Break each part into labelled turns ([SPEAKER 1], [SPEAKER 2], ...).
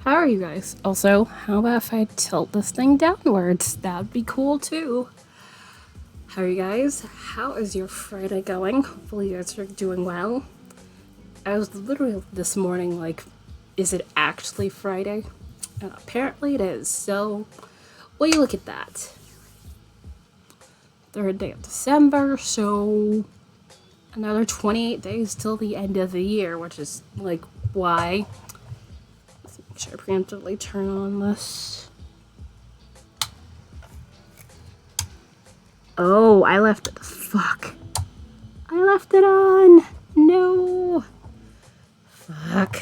[SPEAKER 1] How are you guys? Also, how about if I tilt this thing downwards? That would be cool too. How are you guys? How is your Friday going? Hopefully you guys are doing well. I was literally this morning like, is it actually Friday? And apparently it is, so will you look at that? Third day of December, so another 28 days till the end of the year, which is like, why? Let's make sure I preemptively turn on this. Oh, I left it. Fuck. I left it on. No. Fuck.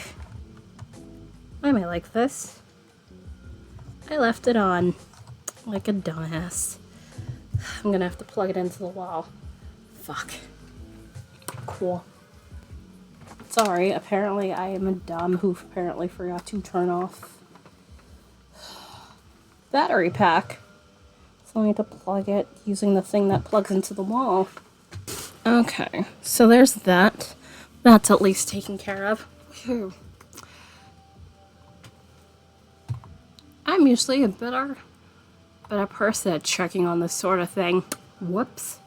[SPEAKER 1] Why am I like this? I left it on. Like a dumbass. I'm gonna have to plug it into the wall. Fuck. Cool. Sorry, apparently I am a dumb who apparently forgot to turn off battery pack. So I need to plug it using the thing that plugs into the wall. Okay, so there's that. That's at least taken care of. Whew. I'm usually a better person at checking on this sort of thing. Whoops.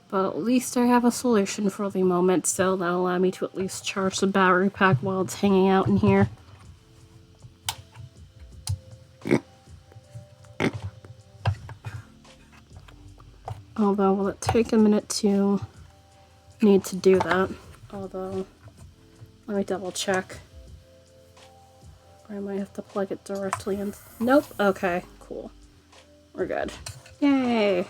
[SPEAKER 1] But at least I have a solution for the moment, so that'll allow me to at least charge the battery pack while it's hanging out in here. Although, will it take a minute to need to do that? Although, let me double check. Or I might have to plug it directly in. Nope. Okay, cool. We're good. Yay!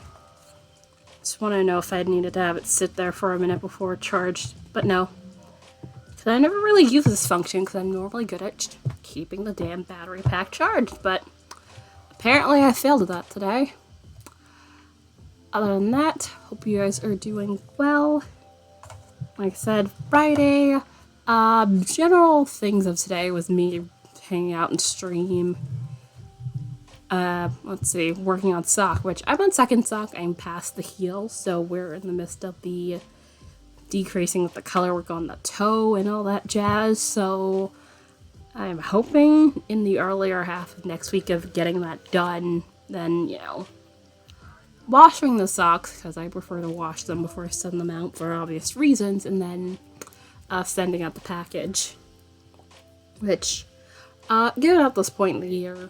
[SPEAKER 1] Just want to know if I'd needed to have it sit there for a minute before it charged, but no. Because I never really use this function because I'm normally good at keeping the damn battery pack charged, but apparently I failed at that today. Other than that, hope you guys are doing well. Like I said, Friday. General things of today was me hanging out and stream. Let's see, working on sock, which I'm on second sock. I'm past the heel, so we're in the midst of the decreasing with the color work on the toe and all that jazz. So I'm hoping in the earlier half of next week of getting that done, then, you know, washing the socks, because I prefer to wash them before I send them out for obvious reasons, and then sending out the package. Which, given at this point in the year,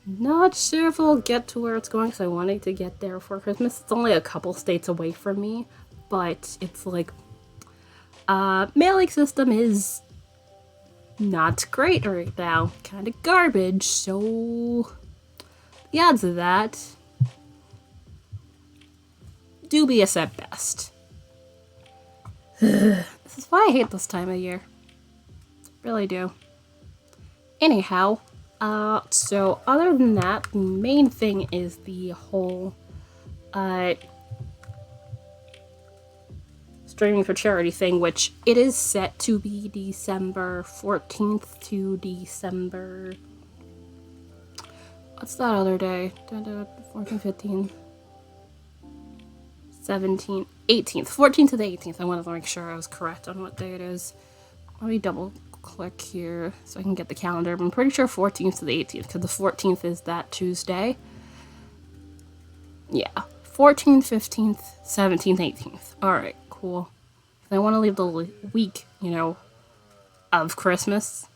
[SPEAKER 1] not sure if it'll get to where it's going, because I wanted to get there for Christmas. It's only a couple states away from me, but it's like, mailing system is not great right now. Kind of garbage, so the odds of that, dubious at best. This is why I hate this time of year. Really do. Anyhow, so other than that, the main thing is the whole, streaming for charity thing, which it is set to be December 14th to December... What's that other day? 14, 15... 17th, 18th, 14th to the 18th. I wanted to make sure I was correct on what day it is. Let me double click here so I can get the calendar. I'm pretty sure 14th to the 18th, because the 14th is that Tuesday. Yeah, 14th, 15th, 17th, 18th. Alright, cool. I want to leave the week, you know, of Christmas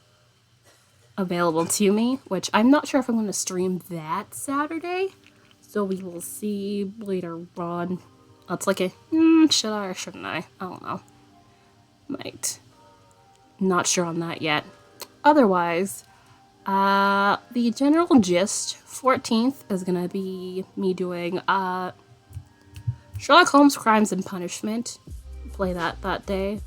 [SPEAKER 1] available to me, which I'm not sure if I'm going to stream that Saturday, so we will see later on. It's like a, should I or shouldn't I? I don't know. Might. Not sure on that yet. Otherwise, the general gist, 14th is gonna be me doing, Sherlock Holmes Crimes and Punishment. Play that day.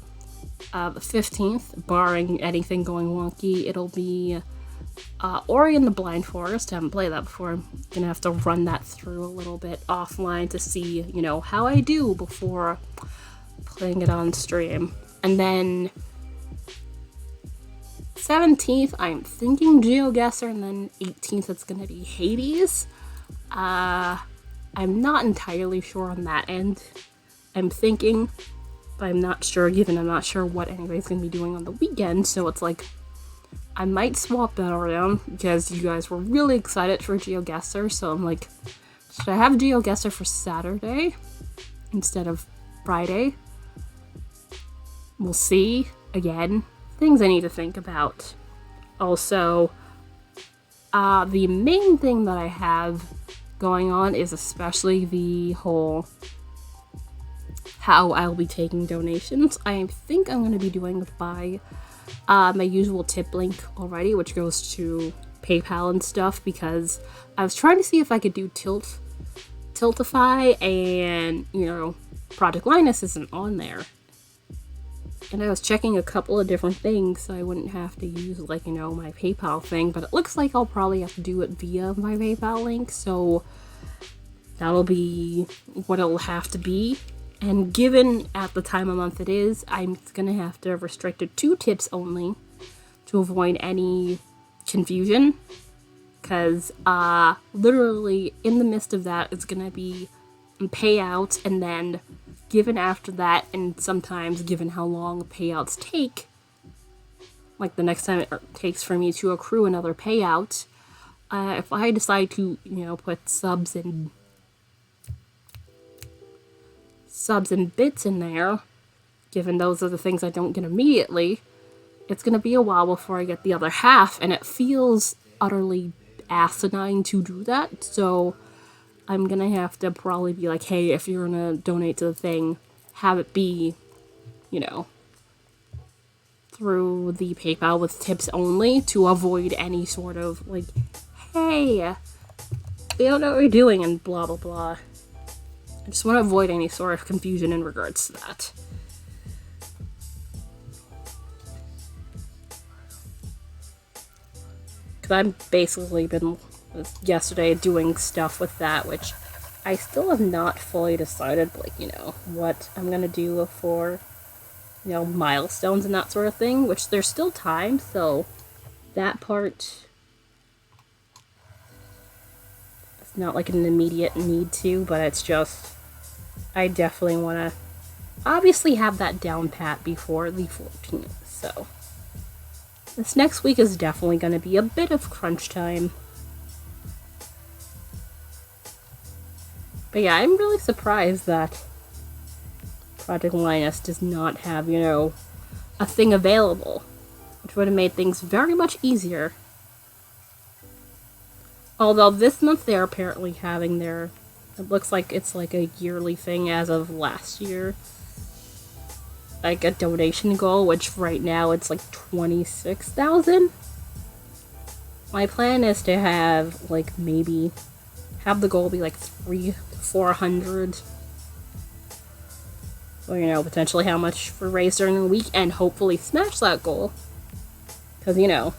[SPEAKER 1] The 15th, barring anything going wonky, it'll be, Ori and the Blind Forest. I haven't played that before. I'm gonna have to run that through a little bit offline to see, you know, how I do before playing it on stream. And then 17th, I'm thinking GeoGuessr, and then 18th it's gonna be Hades. I'm not entirely sure on that end. I'm thinking, but I'm not sure, given I'm not sure what anybody's gonna be doing on the weekend, so it's like, I might swap that around because you guys were really excited for GeoGuessr, so I'm like, should I have GeoGuessr for Saturday instead of Friday? We'll see. Again, things I need to think about. Also, the main thing that I have going on is especially the whole how I'll be taking donations. I think I'm going to be doing it by my usual tip link already, which goes to PayPal and stuff, because I was trying to see if I could do Tiltify, and, you know, Project Linus isn't on there. And I was checking a couple of different things so I wouldn't have to use, like, you know, my PayPal thing, but it looks like I'll probably have to do it via my PayPal link, so that'll be what it'll have to be. And given at the time of month it is, I'm gonna have to restrict it to tips only to avoid any confusion, because literally in the midst of that it's gonna be payouts, and then given after that, and sometimes given how long payouts take, like the next time it takes for me to accrue another payout, if I decide to, you know, put subs and bits in there, given those are the things I don't get immediately, it's gonna be a while before I get the other half, and it feels utterly asinine to do that, so I'm gonna have to probably be like, hey, if you're gonna donate to the thing, have it be, you know, through the PayPal with tips only, to avoid any sort of, like, hey, we don't know what you're doing, and blah blah blah. I just want to avoid any sort of confusion in regards to that. Because I've basically been, yesterday, doing stuff with that, which I still have not fully decided, like, you know, what I'm going to do for, you know, milestones and that sort of thing, which there's still time, so that part, it's not like an immediate need to, but it's just, I definitely want to obviously have that down pat before the 14th, so this next week is definitely going to be a bit of crunch time. But yeah, I'm really surprised that Project Linus does not have, you know, a thing available, which would have made things very much easier. Although this month they're apparently having their, it looks like it's like a yearly thing as of last year, like a donation goal, which right now it's like 26,000. My plan is to have, like, maybe have the goal be like 300 to 400. Or, you know, potentially how much for raise during the week, and hopefully smash that goal. Because, you know,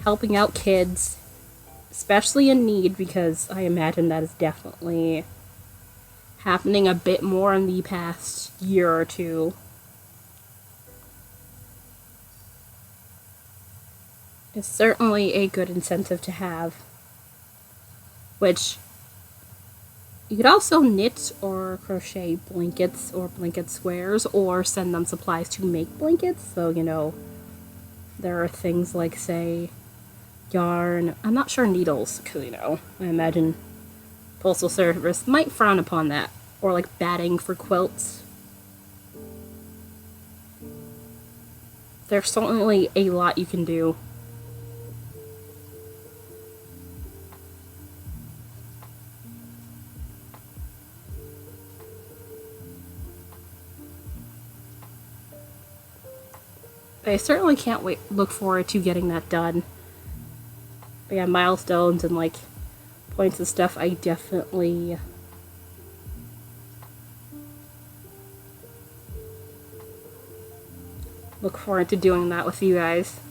[SPEAKER 1] helping out kids, especially in need, because I imagine that is definitely happening a bit more in the past year or two. It's certainly a good incentive to have. Which, you could also knit or crochet blankets or blanket squares, or send them supplies to make blankets. So, you know, there are things like, say, yarn. I'm not sure needles, because, you know, I imagine Postal Service might frown upon that. Or, like, batting for quilts. There's certainly a lot you can do. I certainly can't look forward to getting that done. But yeah, milestones and, like, points and stuff, I definitely look forward to doing that with you guys.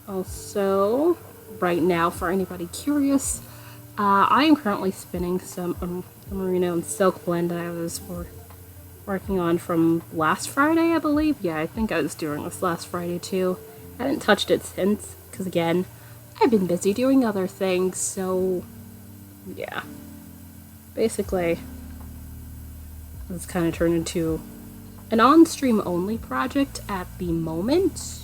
[SPEAKER 1] Also, right now, for anybody curious, I am currently spinning some merino and silk blend that I was working on from last Friday, I believe. Yeah, I think I was doing this last Friday too. I haven't touched it since, because again, I've been busy doing other things, so yeah. Basically, it's kind of turned into an on-stream only project at the moment.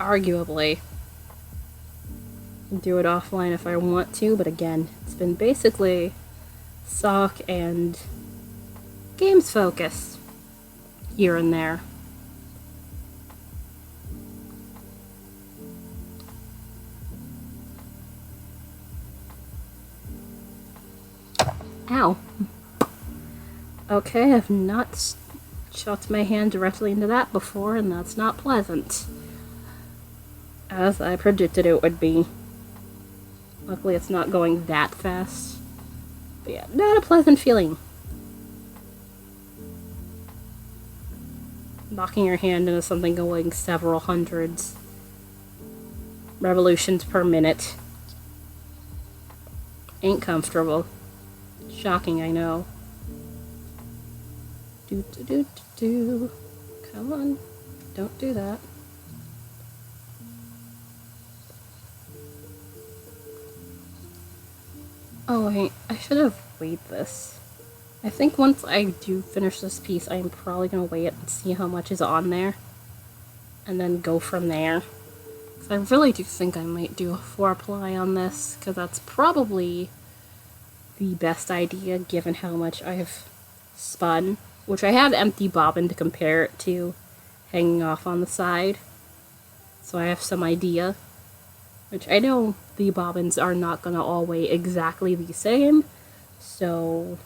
[SPEAKER 1] arguably do it offline if I want to, but again, it's been basically sock and games focused here and there. Ow. Okay, I've not shot my hand directly into that before, and that's not pleasant. As I predicted it would be. Luckily it's not going that fast. But yeah, not a pleasant feeling. Knocking your hand into something going several hundreds revolutions per minute. Ain't comfortable. Shocking, I know. Do. Come on. Don't do that. Oh wait, I should have weighed this. I think once I do finish this piece, I'm probably gonna weigh it and see how much is on there. And then go from there. Because I really do think I might do a 4-ply on this, because that's probably the best idea given how much I've spun. Which I have empty bobbin to compare it to, hanging off on the side. So I have some idea. Which I know the bobbins are not going to all weigh exactly the same, so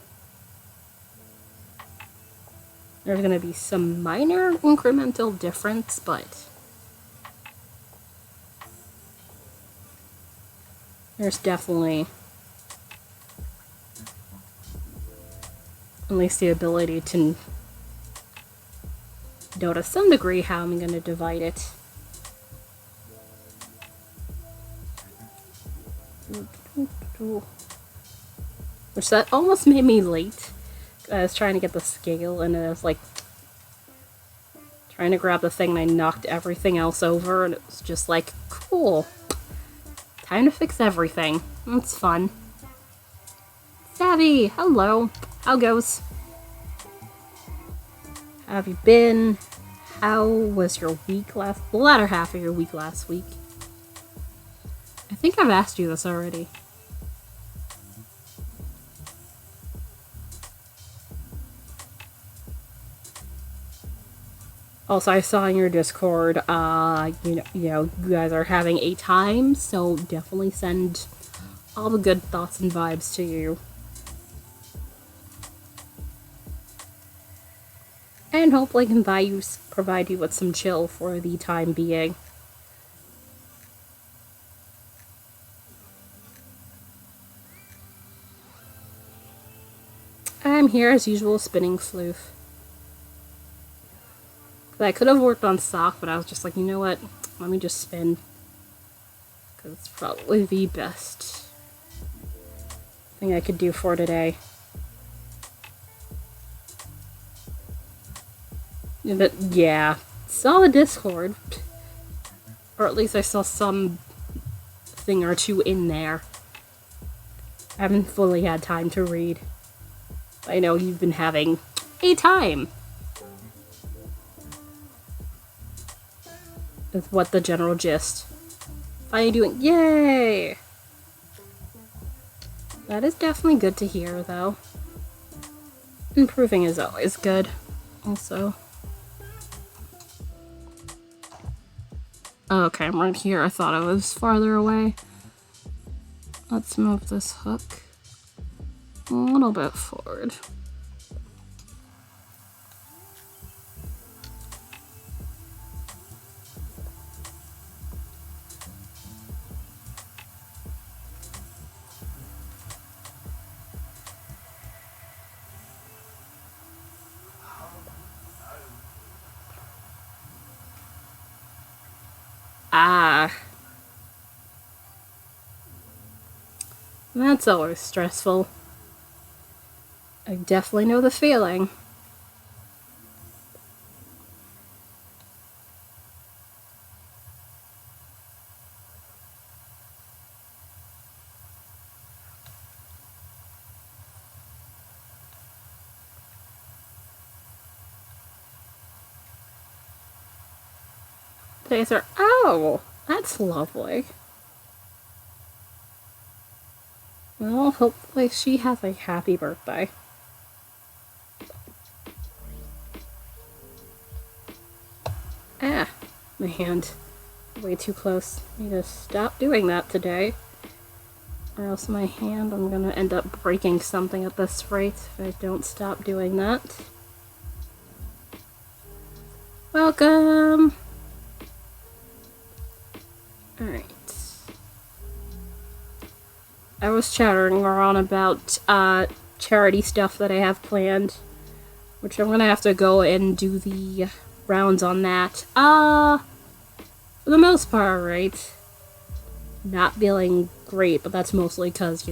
[SPEAKER 1] there's going to be some minor incremental difference, but there's definitely at least the ability to know to some degree how I'm going to divide it. Which that almost made me late. I was trying to get the scale and I was like trying to grab the thing and I knocked everything else over and it was just like, cool. Time to fix everything. It's fun. Savvy, hello. How goes? How have you been? How was your week the latter half of your week last week? I think I've asked you this already. Also, I saw in your Discord, you guys are having a time, so definitely send all the good thoughts and vibes to you. And hopefully I can provide you with some chill for the time being. I'm here as usual spinning Floof. I could have worked on sock, but I was just like, you know what? Let me just spin. Because it's probably the best thing I could do for today. But yeah, saw the Discord. Or at least I saw some thing or two in there. I haven't fully had time to read. I know you've been having a time. Is what the general gist. Finally doing, yay! That is definitely good to hear, though. Improving is always good, also. Okay, I'm right here. I thought I was farther away. Let's move this hook a little bit forward. Ah. That's always stressful. I definitely know the feeling. Today's her. Oh, that's lovely. Well, hopefully she has a happy birthday. Ah, my hand. Way too close. Need to stop doing that today. Or else my hand, I'm gonna end up breaking something at this rate if I don't stop doing that. Welcome! Alright. I was chattering on about charity stuff that I have planned, which I'm gonna have to go and do the rounds on that. For the most part, right? Not feeling great, but that's mostly because,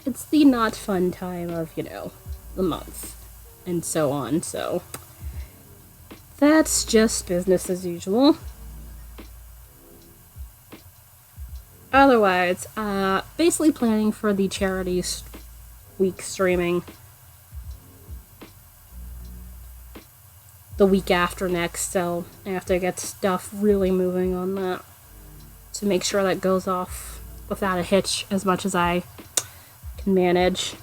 [SPEAKER 1] it's the not fun time of, the month and so on, so that's just business as usual. Otherwise, basically planning for the charity week streaming the week after next, so I have to get stuff really moving on that to make sure that goes off without a hitch as much as I can manage.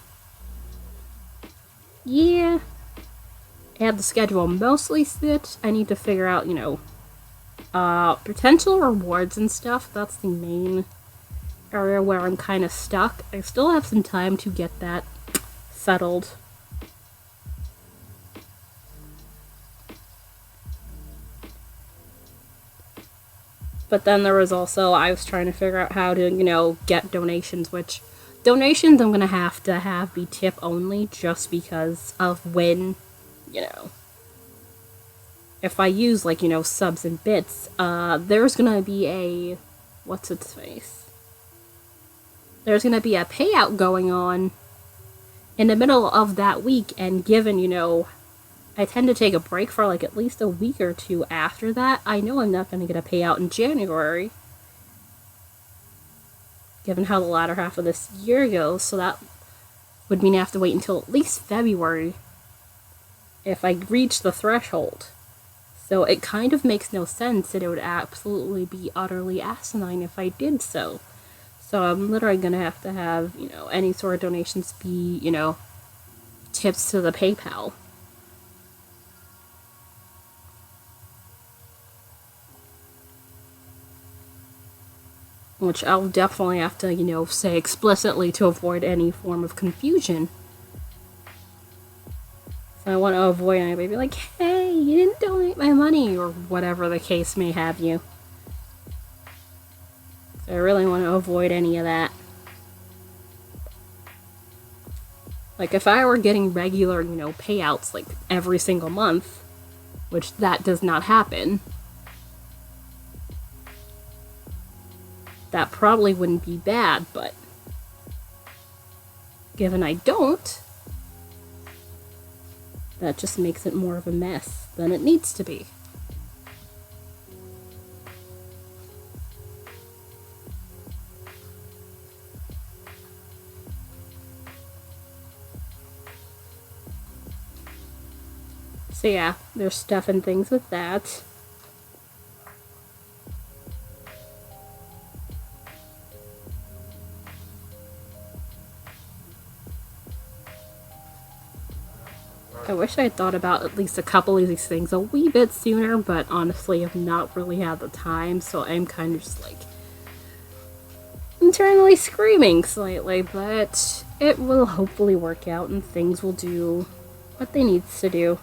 [SPEAKER 1] Yeah. I had the schedule mostly set. I need to figure out, potential rewards and stuff. That's the main area where I'm kind of stuck. I still have some time to get that settled. But then there was also, I was trying to figure out how to, get donations, which donations I'm going to have be tip only just because of when, if I use, subs and bits, there's going to be a, what's its face? There's going to be a payout going on in the middle of that week, and given, I tend to take a break for at least a week or two after that, I know I'm not going to get a payout in January, given how the latter half of this year goes, so that would mean I have to wait until at least February if I reach the threshold. So it kind of makes no sense, and it would absolutely be utterly asinine if I did so. So I'm literally going to have, any sort of donations be, tips to the PayPal. Which I'll definitely have to, say explicitly to avoid any form of confusion. So I want to avoid anybody be like, hey, you didn't donate my money, or whatever the case may have you. So I really want to avoid any of that. If I were getting regular, payouts, every single month, which that does not happen, that probably wouldn't be bad, but given I don't, that just makes it more of a mess than it needs to be. So yeah, there's stuff and things with that. I wish I had thought about at least a couple of these things a wee bit sooner, but honestly I've not really had the time, so I'm kind of just internally screaming slightly, but it will hopefully work out and things will do what they need to do.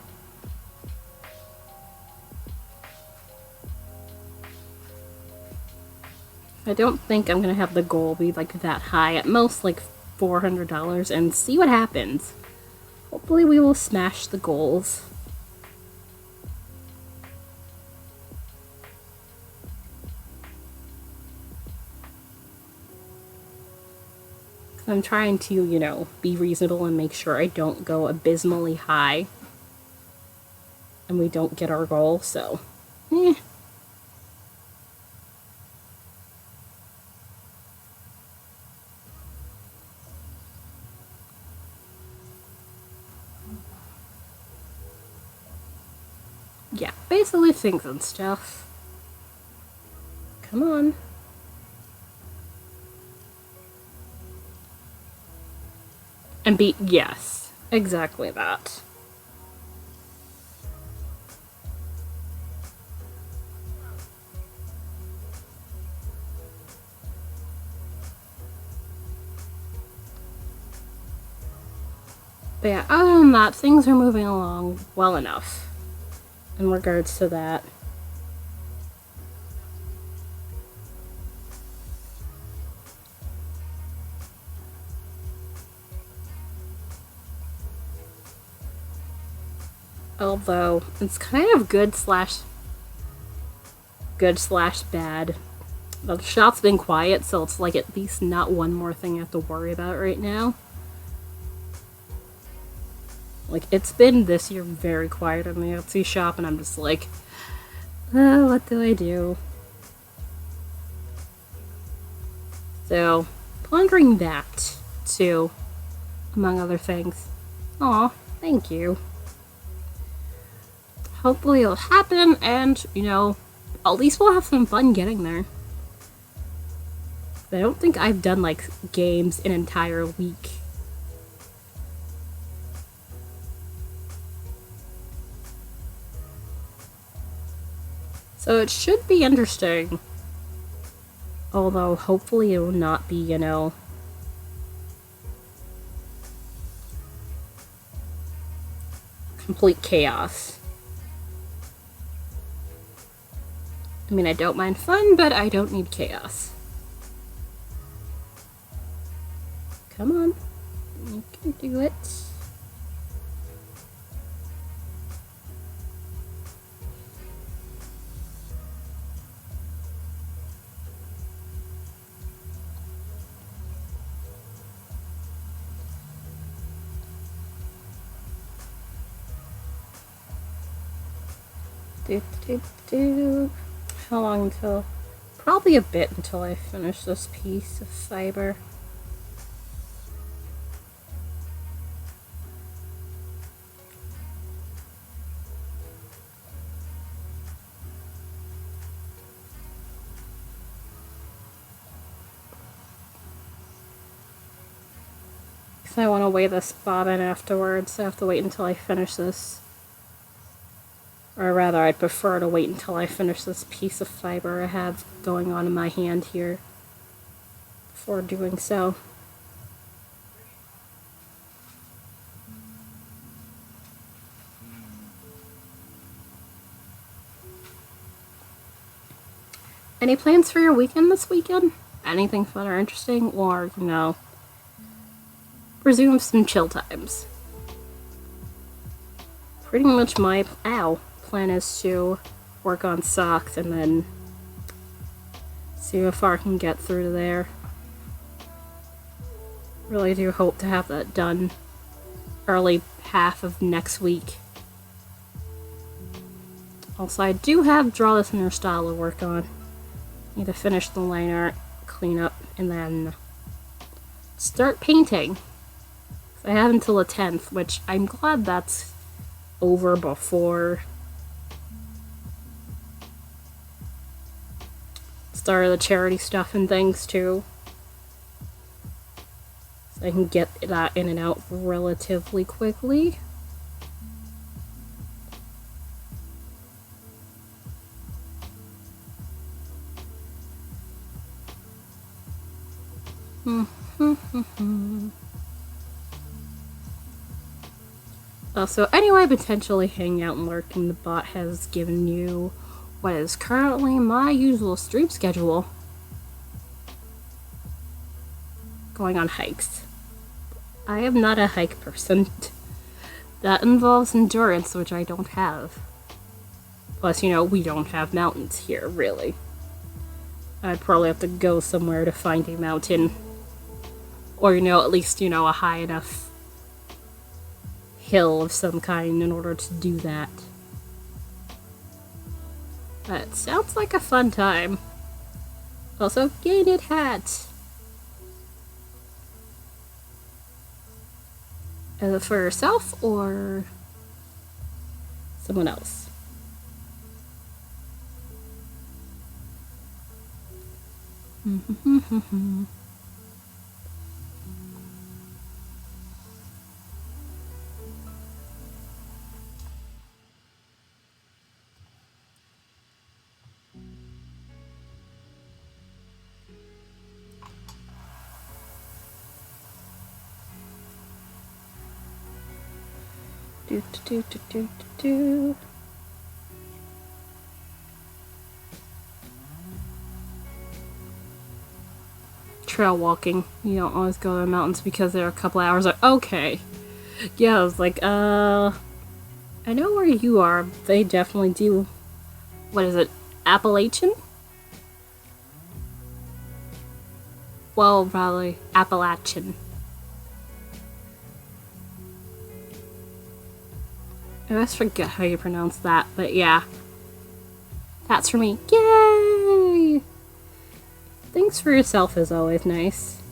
[SPEAKER 1] I don't think I'm gonna have the goal be that high, at most $400, and see what happens. Hopefully we will smash the goals. I'm trying to, be reasonable and make sure I don't go abysmally high and we don't get our goal, so yeah, basically things and stuff. Come on. And be, yes, exactly that. But yeah, other than that, things are moving along well enough in regards to that. Although it's kind of good slash bad. The shop's been quiet, so it's like at least not one more thing I have to worry about right now. Like, it's been this year very quiet in the Etsy shop, and I'm just like, oh, what do I do? So, pondering that, too, among other things. Aw, thank you. Hopefully it'll happen, and, you know, at least we'll have some fun getting there. I don't think I've done, like, games an entire week. So it should be interesting. Although, hopefully it will not be, you know, complete chaos. I mean, I don't mind fun, but I don't need chaos. Come on. You can do it. How long until? Probably a bit until I finish this piece of fiber. Because I want to weigh this bobbin afterwards, so I have to wait until I finish this. Or rather, I'd prefer to wait until I finish this piece of fiber I have going on in my hand here before doing so. Any plans for your weekend this weekend? Anything fun or interesting? Or, you know, resume some chill times? Pretty much my plan is to work on socks and then see how far I can get through there. Really do hope to have that done early half of next week. Also, I do have Draw This in Your Style to work on. Need to finish the line art, clean up, and then start painting. I have until the 10th, which I'm glad that's over before start of the charity stuff and things too. So I can get that in and out relatively quickly. So anyway, potentially hanging out and lurking, the bot has given you what is currently my usual stream schedule. Going on hikes. I am not a hike person. That involves endurance, which I don't have. Plus, you know, we don't have mountains here, really. I'd probably have to go somewhere to find a mountain. Or, you know, at least, you know, a high enough hill of some kind in order to do that. But sounds like a fun time. Also, yay, knit hat! Is it for yourself or someone else? Do, do, do, do, do. Trail walking. You don't always go to the mountains because they're a couple hours. Okay. Yeah, I was like, I know where you are. They definitely do. What is it? Appalachian? Well, probably Appalachian. I always forget how you pronounce that, but yeah. That's for me. Yay! Thanks for yourself is always nice.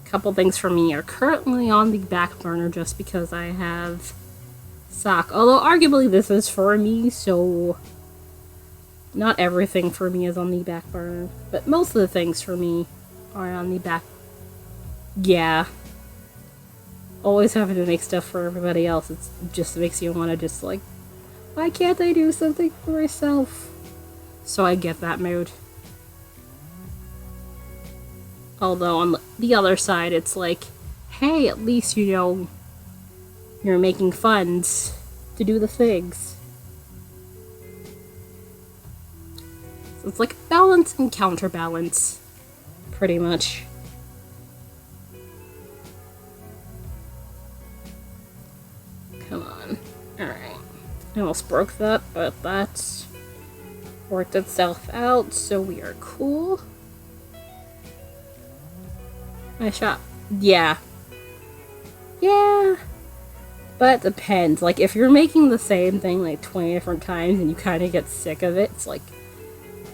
[SPEAKER 1] Couple things for me are currently on the back burner just because I have sock. Although arguably this is for me, so not everything for me is on the back burner. But most of the things for me are on the back. Yeah. Always having to make stuff for everybody else. It just makes you want to just like, why can't I do something for myself? So I get that mood. Although on the other side, it's like, hey, at least you know you're making funds to do the things. So it's like balance and counterbalance, pretty much. Come on. Alright. I almost broke that, but that's worked itself out, so we are cool. Nice shot. Yeah. Yeah. But it depends. Like, if you're making the same thing like 20 different times and you kind of get sick of it, it's like,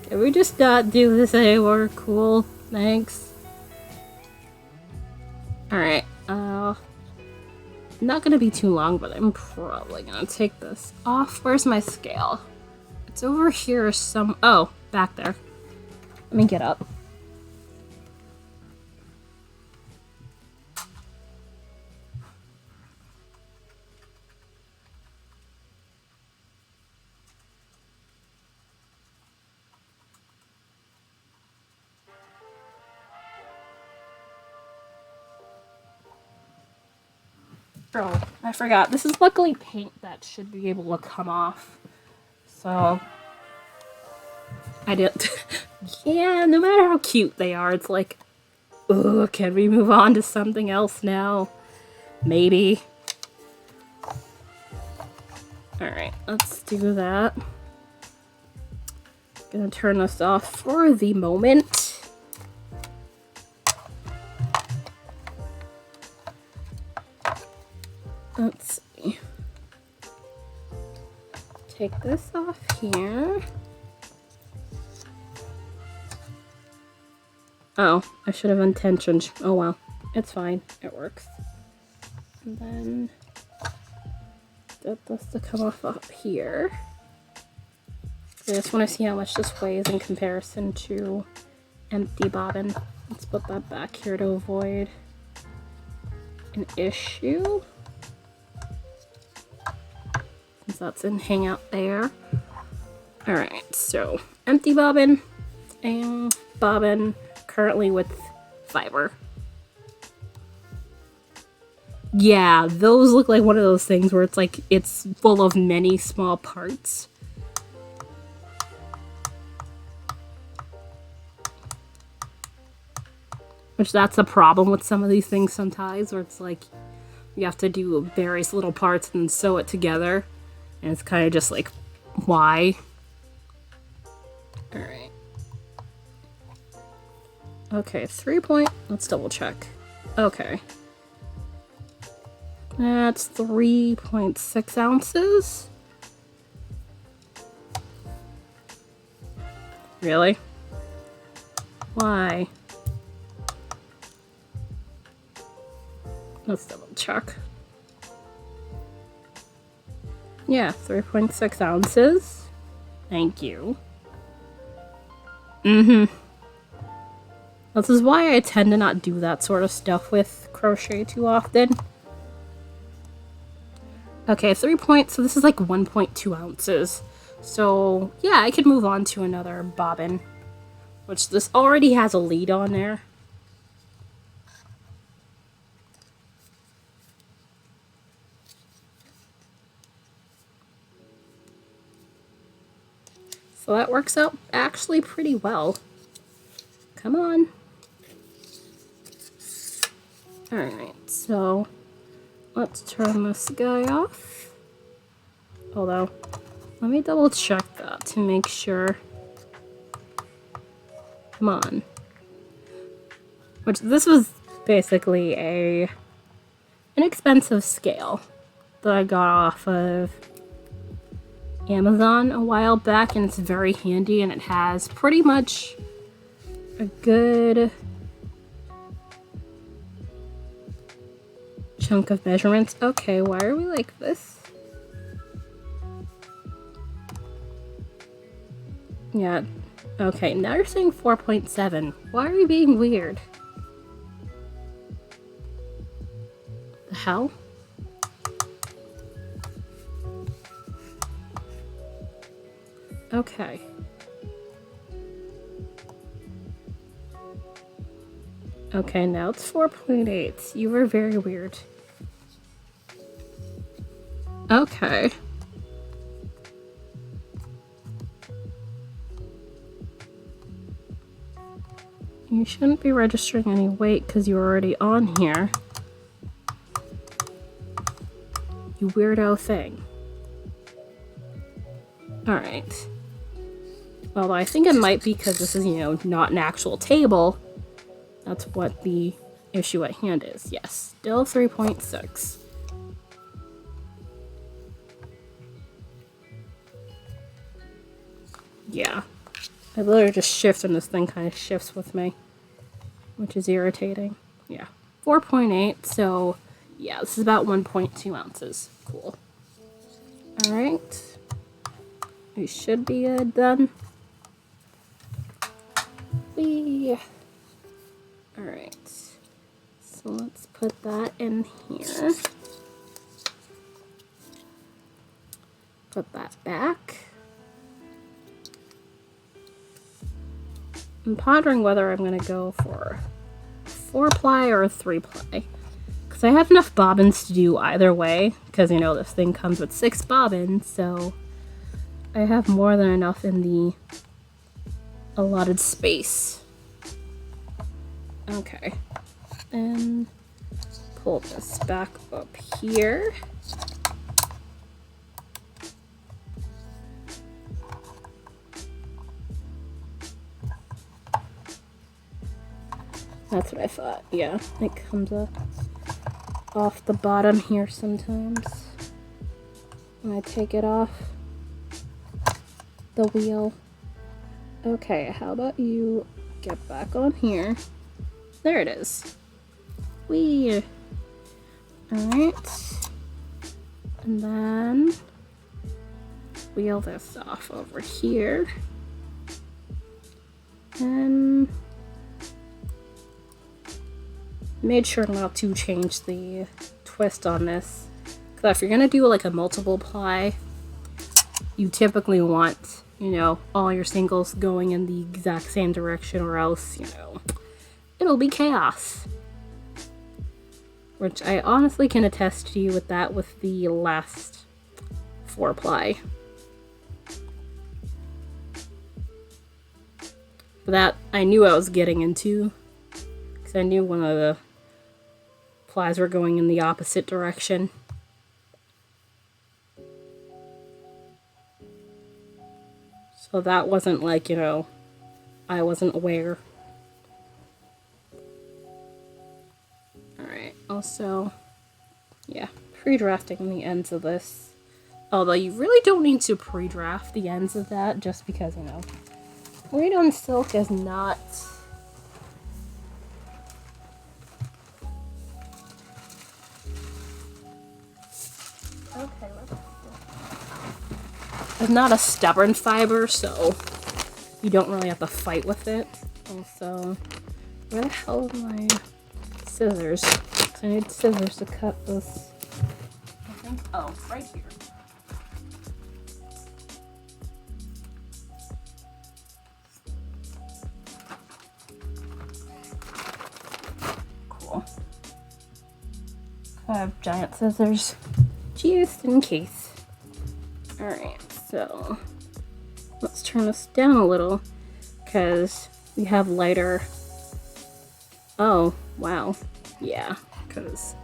[SPEAKER 1] can we just not do this anymore? Cool. Thanks. Alright. Not gonna be too long, but I'm probably gonna take this off. Where's my scale? It's over here some... Oh, back there. Let me get up. Oh, I forgot. This is luckily paint that should be able to come off. So... I didn't... Yeah, no matter how cute they are, it's like... Ugh, can we move on to something else now? Maybe. Alright, let's do that. Gonna turn this off for the moment. Let's see. Take this off here. Oh, I should have intentioned. Oh well, it's fine. It works. And then get this to come off up here. I just want to see how much this weighs in comparison to empty bobbin. Let's put that back here to avoid an issue. Since that's in hangout there. Alright, so empty bobbin and bobbin currently with fiber. Yeah, those look like one of those things where it's like it's full of many small parts. Which that's a problem with some of these things sometimes, where it's like you have to do various little parts and sew it together. And it's kind of just like, why? Alright. Okay, 3 point. Let's double check. Okay. That's 3.6 ounces. Really? Why? Let's double check. Yeah, 3.6 ounces. Thank you. This is why I tend to not do that sort of stuff with crochet too often. Okay, 3 points, so this is like 1.2 ounces. So, yeah, I could move on to another bobbin, which this already has a lead on there. So that works out actually pretty well. Come on. Alright, so let's turn this guy off. Although, let me double check that to make sure. Come on. Which, this was basically an inexpensive scale that I got off of Amazon a while back, and it's very handy, and it has pretty much a good chunk of measurements. Okay, why are we like this? Yeah, okay, now you're saying 4.7. Why are you being weird? The hell? Okay. Okay, now it's 4.8. You were very weird. Okay. You shouldn't be registering any weight because you're already on here. You weirdo thing. Alright. Well, I think it might be because this is, you know, not an actual table. That's what the issue at hand is. Yes, still 3.6. Yeah. I literally just shift and this thing kind of shifts with me, which is irritating. Yeah. 4.8, so yeah, this is about 1.2 ounces. Cool. Alright. We should be good then. Alright. So let's put that in here. Put that back. I'm pondering whether I'm going to go for 4-ply or 3-ply. Because I have enough bobbins to do either way. Because, you know, this thing comes with 6 bobbins, so I have more than enough in the allotted space. Okay. And pull this back up here. That's what I thought. Yeah, it comes up off the bottom here sometimes when I take it off the wheel. Okay, how about you get back on here? There it is. Whee! Alright. And then wheel this off over here. And made sure not to change the twist on this. Because if you're going to do like a multiple ply, you typically want, you know, all your singles going in the exact same direction, or else, you know, it'll be chaos. Which I honestly can attest to you with that with the last 4-ply. That I knew I was getting into, because I knew one of the plies were going in the opposite direction. So that wasn't like, you know, I wasn't aware. Alright, also, yeah, pre-drafting the ends of this. Although you really don't need to pre-draft the ends of that, just because, you know, merino and silk is not it's not a stubborn fiber, so you don't really have to fight with it. Also, where the hell are my scissors? I need scissors to cut this. I think, oh, it's right here. Cool. I have giant scissors just in case. Alright, so let's turn this down a little because we have lighter. Oh, wow. Yeah, because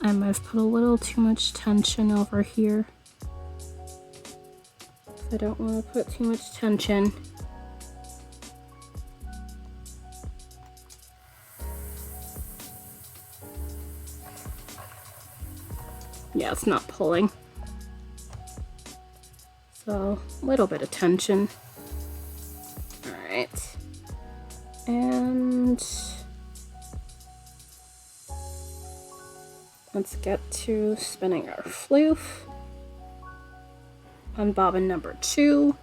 [SPEAKER 1] I might have put a little too much tension over here. I don't want to put too much tension. Yeah, it's not pulling. So, a little bit of tension. Alright. And let's get to spinning our floof on bobbin number 2.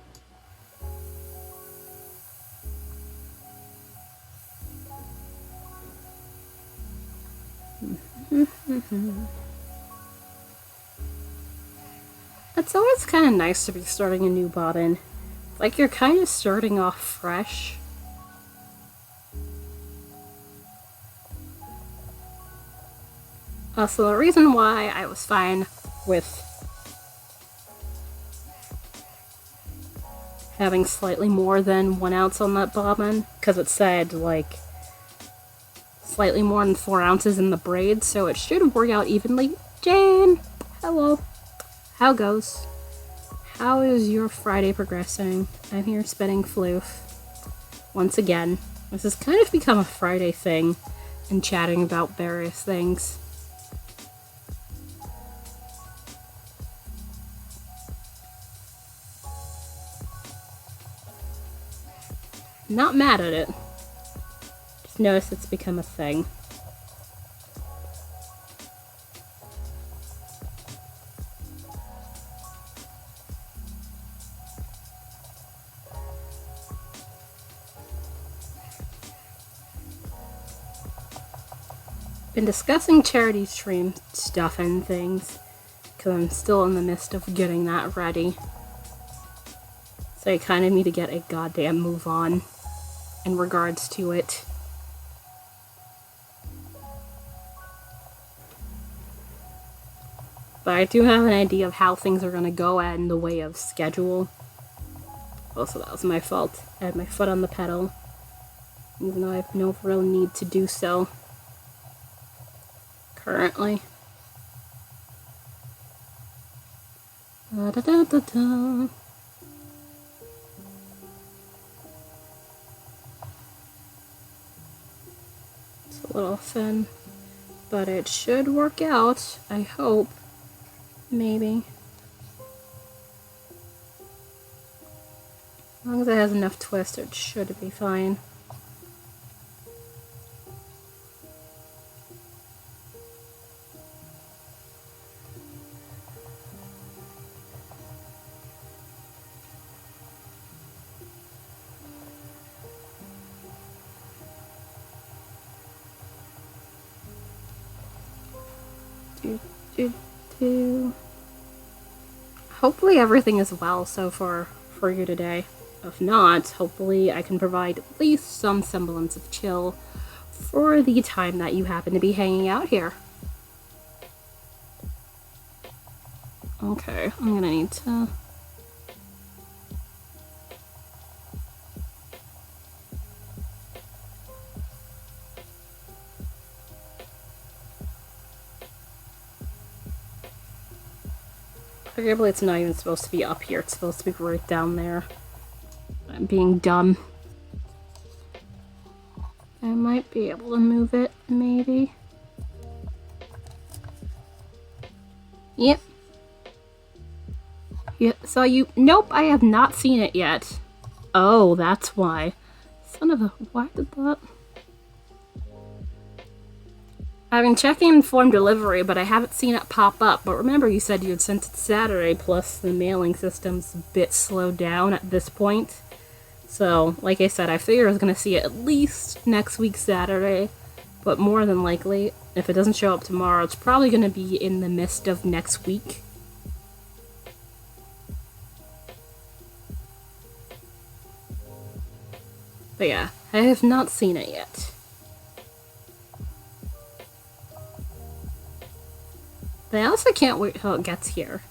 [SPEAKER 1] It's always kind of nice to be starting a new bobbin. Like you're kind of starting off fresh. So the reason why I was fine with having slightly more than 1 ounce on that bobbin, because it said like slightly more than 4 ounces in the braid, so it should work out evenly. Jane, hello. How goes? How is your Friday progressing? I'm here spinning floof. Once again, this has kind of become a Friday thing and chatting about various things. Not mad at it. Just notice it's become a thing. Been discussing charity stream stuff and things because I'm still in the midst of getting that ready. So I kind of need to get a goddamn move on in regards to it. But I do have an idea of how things are going to go in the way of schedule. Also, that was my fault. I had my foot on the pedal, even though I have no real need to do so currently. Da-da-da-da-da. It's a little thin, but it should work out, I hope. Maybe. As long as it has enough twist, it should be fine. Hopefully everything is well so far for you today. If not, hopefully I can provide at least some semblance of chill for the time that you happen to be hanging out here. Okay, I'm gonna need to... Arguably, it's not even supposed to be up here. It's supposed to be right down there. I'm being dumb. I might be able to move it, maybe. Yep. Yeah, saw you. Nope, I have not seen it yet. Oh, that's why. Son of a... Why did that... I've been checking informed delivery, but I haven't seen it pop up. But remember, you said you had sent it Saturday, plus the mailing system's a bit slowed down at this point. So, like I said, I figure I was going to see it at least next week Saturday, but more than likely, if it doesn't show up tomorrow, it's probably going to be in the midst of next week. But yeah, I have not seen it yet. But I also can't wait till it gets here.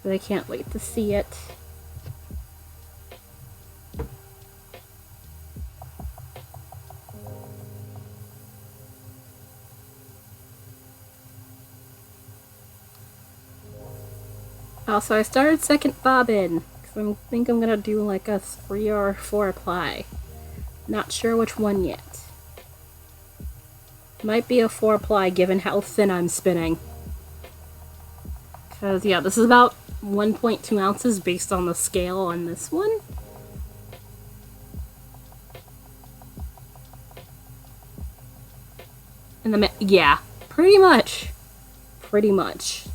[SPEAKER 1] But I can't wait to see it. Also, I started second bobbin, because I think I'm gonna do like a 3 or 4 ply. Not sure which one yet. Might be a 4 ply given how thin I'm spinning. Because, yeah, this is about 1.2 ounces based on the scale on this one. And yeah, pretty much. Pretty much.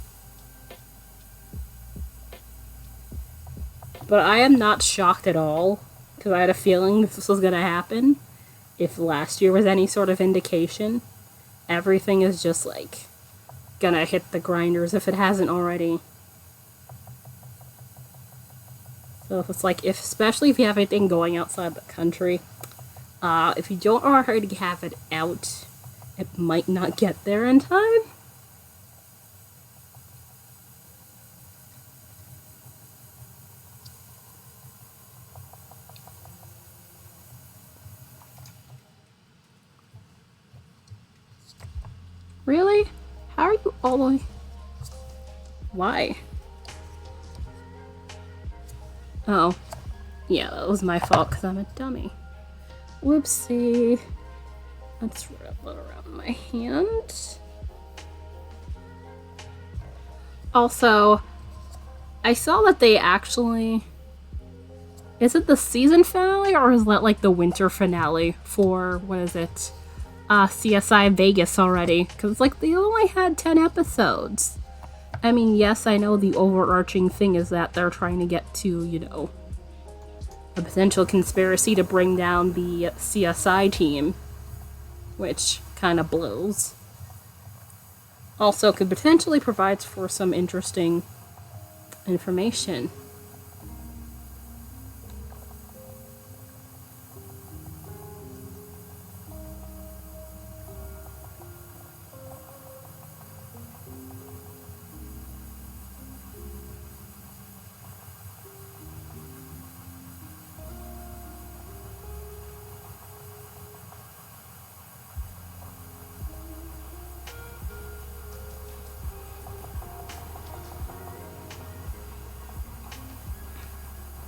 [SPEAKER 1] But I am not shocked at all, because I had a feeling this was gonna happen. If last year was any sort of indication, everything is just like gonna hit the grinders if it hasn't already. So if it's like, especially if you have anything going outside the country, if you don't already have it out, it might not get there in time. Really? How are you all the way? Why? Oh. Yeah, that was my fault because I'm a dummy. Whoopsie. Let's wrap that around my hand. Also, I saw that they actually... Is it the season finale or is that like the winter finale for, what is it? CSI Vegas already, because it's like they only had 10 episodes. I mean, yes, I know the overarching thing is that they're trying to get to, you know, a potential conspiracy to bring down the CSI team, which kind of blows. Also, could potentially provide for some interesting information.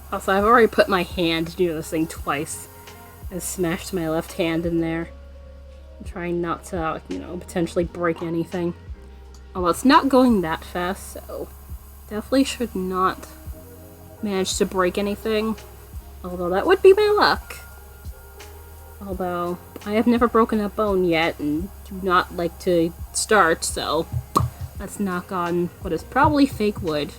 [SPEAKER 1] Also, I've already put my hand to do this thing twice. I smashed my left hand in there. I'm trying not to, you know, potentially break anything. Although it's not going that fast, so definitely should not manage to break anything. Although that would be my luck. Although, I have never broken a bone yet and do not like to start, so let's knock on what is probably fake wood.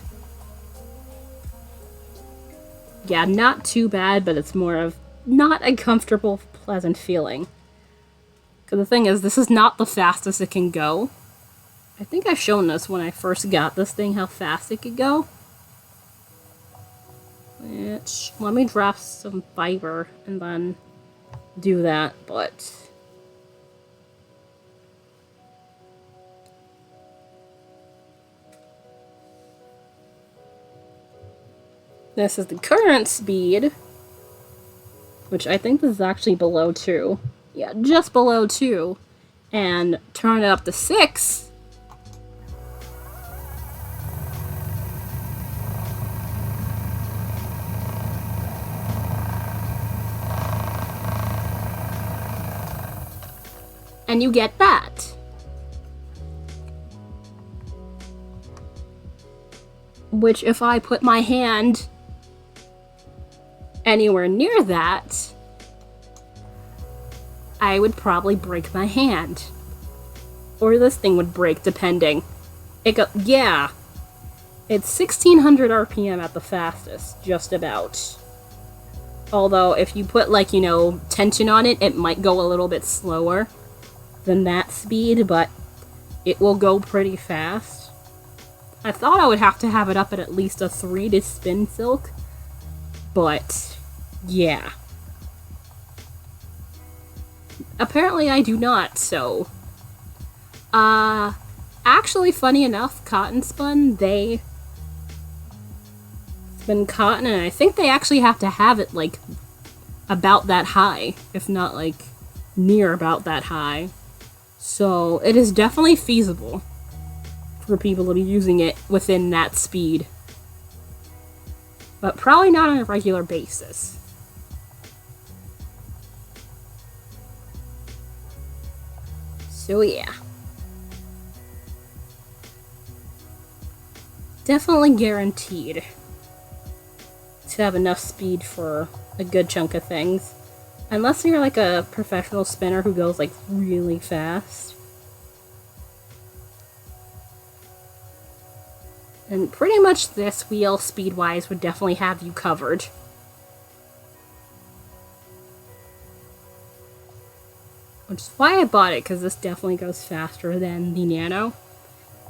[SPEAKER 1] Yeah, not too bad, but it's more of not a comfortable, pleasant feeling. Because the thing is, this is not the fastest it can go. I think I've shown this when I first got this thing, how fast it could go. Which, let me drop some fiber and then do that, but... This is the current speed, which I think this is actually below 2. Yeah, just below 2. And turn it up to 6. And you get that. Which, if I put my hand anywhere near that, I would probably break my hand. Or this thing would break, depending. Yeah. It's 1600 RPM at the fastest, just about. Although if you put like, tension on it, it might go a little bit slower than that speed, but it will go pretty fast. I thought I would have to have it up at least a 3 to spin silk, but yeah. Apparently I do not, so actually, funny enough, cotton spun, they spin cotton, and I think they actually have to have it like about that high, if not like near about that high. So it is definitely feasible for people to be using it within that speed, but probably not on a regular basis. So yeah. Definitely guaranteed to have enough speed for a good chunk of things. Unless you're like a professional spinner who goes like really fast. And pretty much this wheel, speed-wise, would definitely have you covered. Which is why I bought it, because this definitely goes faster than the Nano.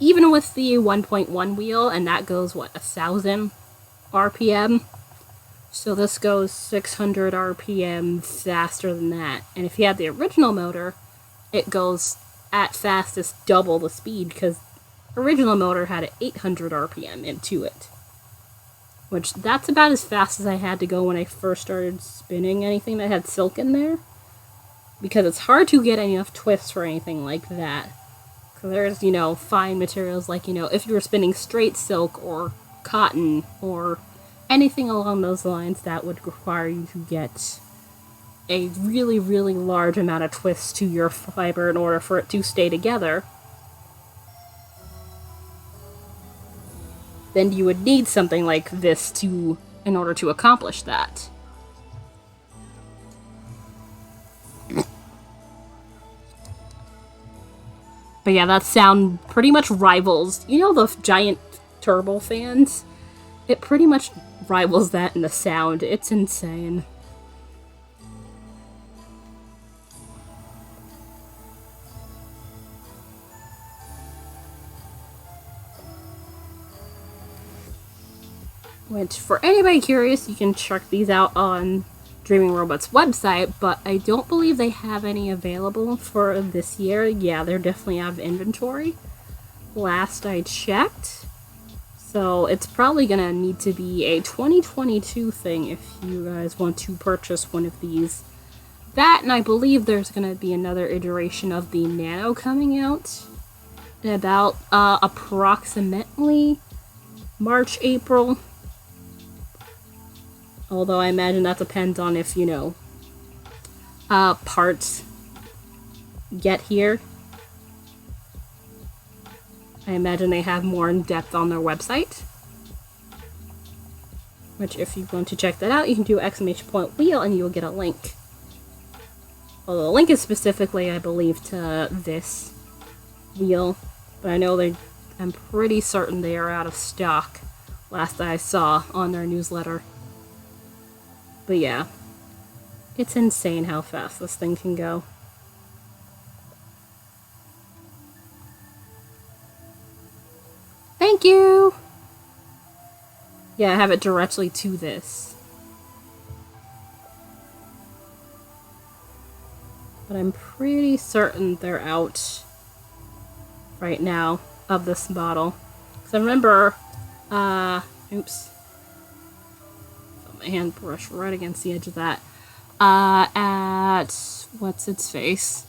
[SPEAKER 1] Even with the 1.1 wheel, and that goes, 1,000 RPM. So this goes 600 RPM faster than that. And if you had the original motor, it goes at fastest double the speed, because the original motor had an 800 RPM into it. Which, that's about as fast as I had to go when I first started spinning anything that had silk in there. Because it's hard to get enough twists for anything like that. Because there's, fine materials like, if you were spinning straight silk or cotton or anything along those lines, that would require you to get a really, really large amount of twists to your fiber in order for it to stay together. Then you would need something like this in order to accomplish that. But yeah, that sound pretty much rivals, the giant turbo fans? It pretty much rivals that in the sound. It's insane. Which, for anybody curious, you can check these out on Dreaming Robot's website, but I don't believe they have any available for this year. Yeah, they're definitely out of inventory. Last I checked. So it's probably gonna need to be a 2022 thing if you guys want to purchase one of these. That, and I believe there's gonna be another iteration of the Nano coming out in about approximately March, April. Although I imagine that depends on if, parts get here. I imagine they have more in depth on their website. Which, if you want to check that out, you can do !wheel and you'll get a link. Although the link is specifically, I believe, to this wheel. But I know I'm pretty certain they are out of stock, last I saw on their newsletter. But yeah, it's insane how fast this thing can go. Thank you! Yeah, I have it directly to this. But I'm pretty certain they're out right now of this model. Because I remember, oops. My hand brushed right against the edge of that. At what's its face?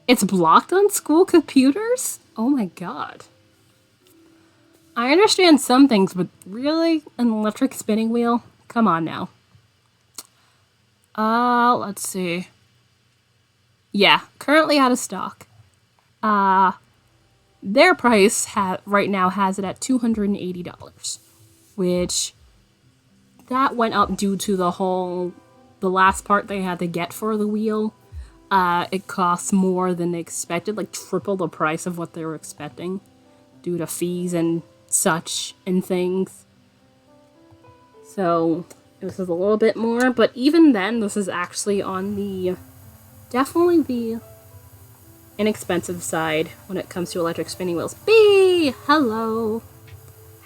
[SPEAKER 1] It's blocked on school computers? Oh my god. I understand some things, but really? An electric spinning wheel? Come on now. Let's see. Yeah, currently out of stock. Their price right now has it at $280, which that went up due to the last part they had to get for the wheel. It costs more than they expected, like triple the price of what they were expecting, due to fees and such and things. So this is a little bit more, but even then, this is actually on the definitely the inexpensive side when it comes to electric spinning wheels. B, hello.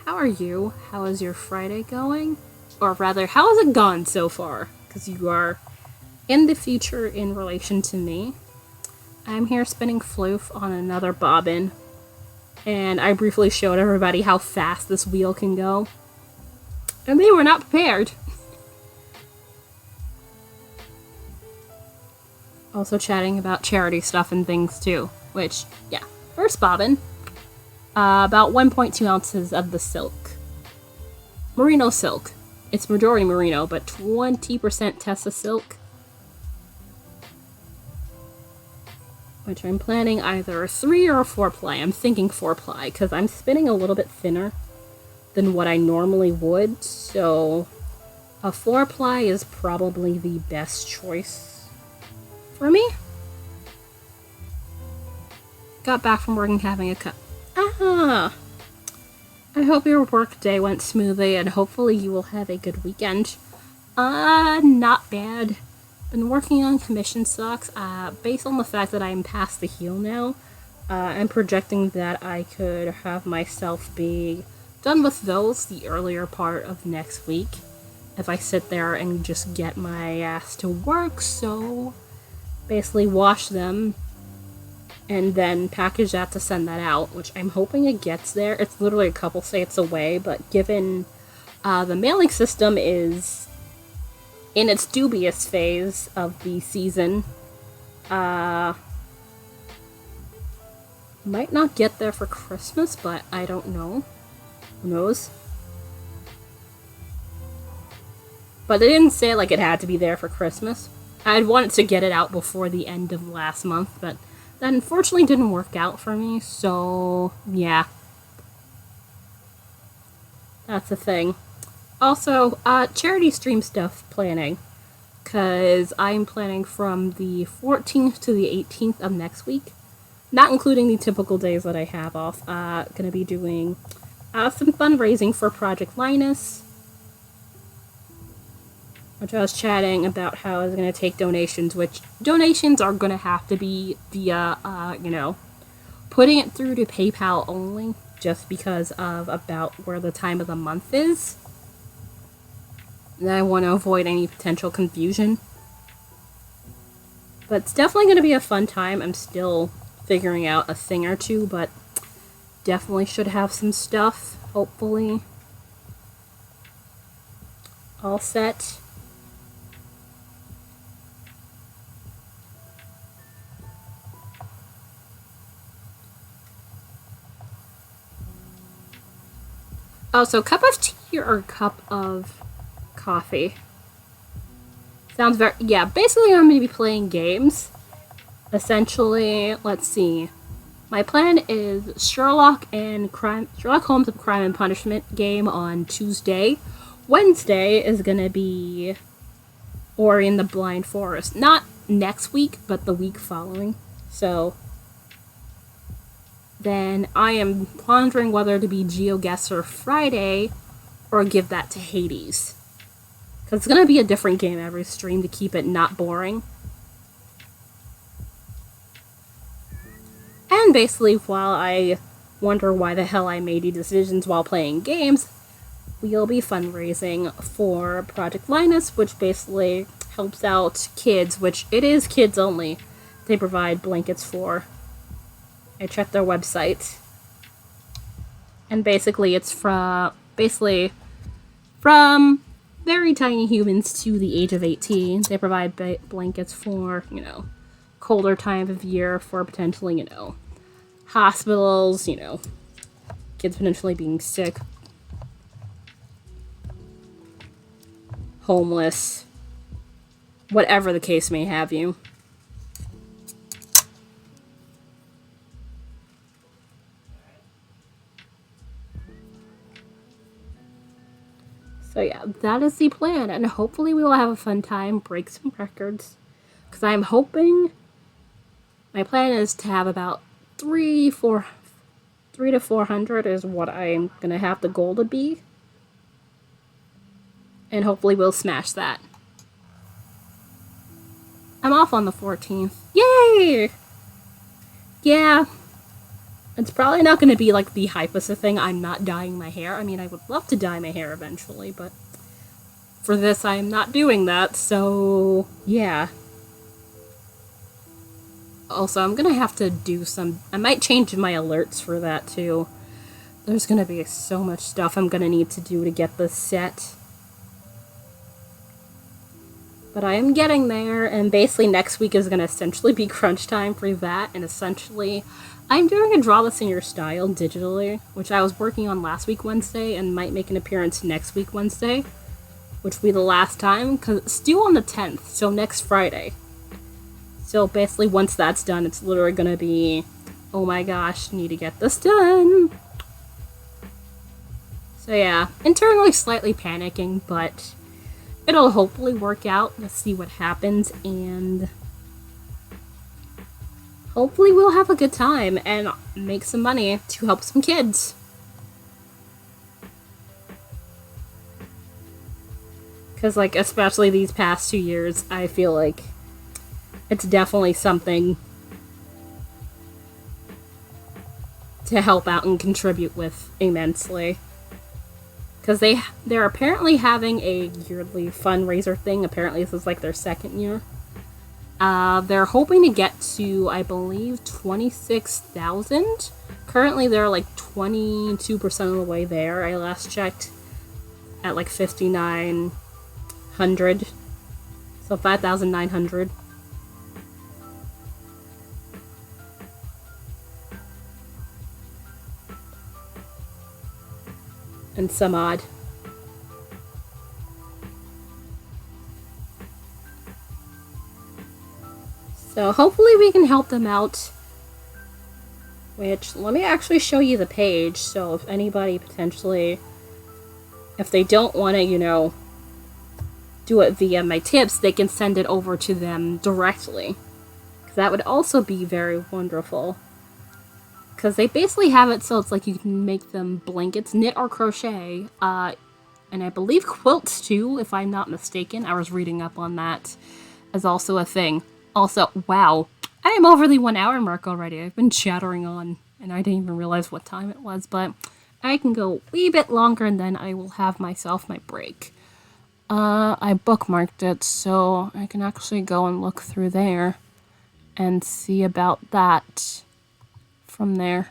[SPEAKER 1] How are you? How is your Friday going? Or rather, how has it gone so far? Because you are in the future in relation to me. I'm here spinning floof on another bobbin, and I briefly showed everybody how fast this wheel can go. And they were not prepared. Also chatting about charity stuff and things too, which, yeah. First bobbin, about 1.2 ounces of the silk. Merino silk. It's majority merino, but 20% Tessa silk. Which I'm planning either 3 or 4 ply. I'm thinking 4 ply, because I'm spinning a little bit thinner than what I normally would, so a 4 ply is probably the best choice for me. Got back from work and having a cup. I hope your work day went smoothly and hopefully you will have a good weekend. Not bad. Been working on commission socks. Based on the fact that I'm past the heel now, I'm projecting that I could have myself be done with those the earlier part of next week if I sit there and just get my ass to work. So basically wash them and then package that to send that out, which I'm hoping it gets there. It's literally a couple states away, but given the mailing system is in its dubious phase of the season, might not get there for Christmas, but I don't know. Who knows? But they didn't say like it had to be there for Christmas. I'd wanted to get it out before the end of last month, but that unfortunately didn't work out for me, so yeah. That's the thing. Also, charity stream stuff planning, because I'm planning from the 14th to the 18th of next week, not including the typical days that I have off. Gonna be doing some fundraising for Project Linus, which I was chatting about how I was gonna take donations, which donations are gonna have to be via, putting it through to PayPal only, just because of about where the time of the month is. And I want to avoid any potential confusion. But it's definitely going to be a fun time. I'm still figuring out a thing or two, but definitely should have some stuff, hopefully, all set. Oh, so cup of tea or cup of coffee? Sounds very... Yeah, basically I'm going to be playing games. Essentially, let's see. My plan is Sherlock Holmes of Crime and Punishment game on Tuesday. Wednesday is going to be Ori and the Blind Forest. Not next week, but the week following. So then I am pondering whether to be GeoGuessr Friday or give that to Hades. Because it's going to be a different game every stream to keep it not boring. And basically, while I wonder why the hell I made these decisions while playing games, we'll be fundraising for Project Linus, which basically helps out kids, which it is kids only. They provide blankets for. I checked their website. And basically, it's from very tiny humans to the age of 18. They provide blankets for, colder time of year for potentially, hospitals, kids potentially being sick, homeless, whatever the case may have you. So yeah, that is the plan, and hopefully we will have a fun time, break some records, because I'm hoping, my plan is to have about 3 to 400 is what I'm going to have the goal to be. And hopefully we'll smash that. I'm off on the 14th. Yay! Yeah. It's probably not going to be like the hypest thing. I'm not dyeing my hair. I mean, I would love to dye my hair eventually, but for this, I am not doing that, so yeah. Also, I'm gonna have to do some... I might change my alerts for that, too. There's gonna be so much stuff I'm gonna need to do to get this set. But I am getting there, and basically next week is gonna essentially be crunch time for that, and essentially... I'm doing a Draw This in Your Style digitally, which I was working on last week Wednesday, and might make an appearance next week Wednesday, which will be the last time, because it's due on the 10th, so next Friday. So basically, once that's done, it's literally gonna be, oh my gosh, need to get this done. So yeah, internally slightly panicking, but it'll hopefully work out. Let's see what happens, and hopefully we'll have a good time and make some money to help some kids. Because, like, especially these past 2 years, I feel like it's definitely something to help out and contribute with immensely. Because they're apparently having a yearly fundraiser thing. Apparently this is like their second year. They're hoping to get to, I believe, 26,000. Currently they're like 22% of the way there. I last checked at like 5,900. So 5,900. And some odd. So hopefully we can help them out. Which, let me actually show you the page, so if anybody potentially, if they don't want to, you know, do it via my tips, they can send it over to them directly. That would also be very wonderful. Because they basically have it so it's like you can make them blankets, knit or crochet, and I believe quilts too, if I'm not mistaken. I was reading up on that as also a thing. Also, wow, I am over the 1 hour mark already. I've been chattering on, and I didn't even realize what time it was, but I can go a wee bit longer, and then I will have myself my break. I bookmarked it, so I can actually go and look through there and see about that from there.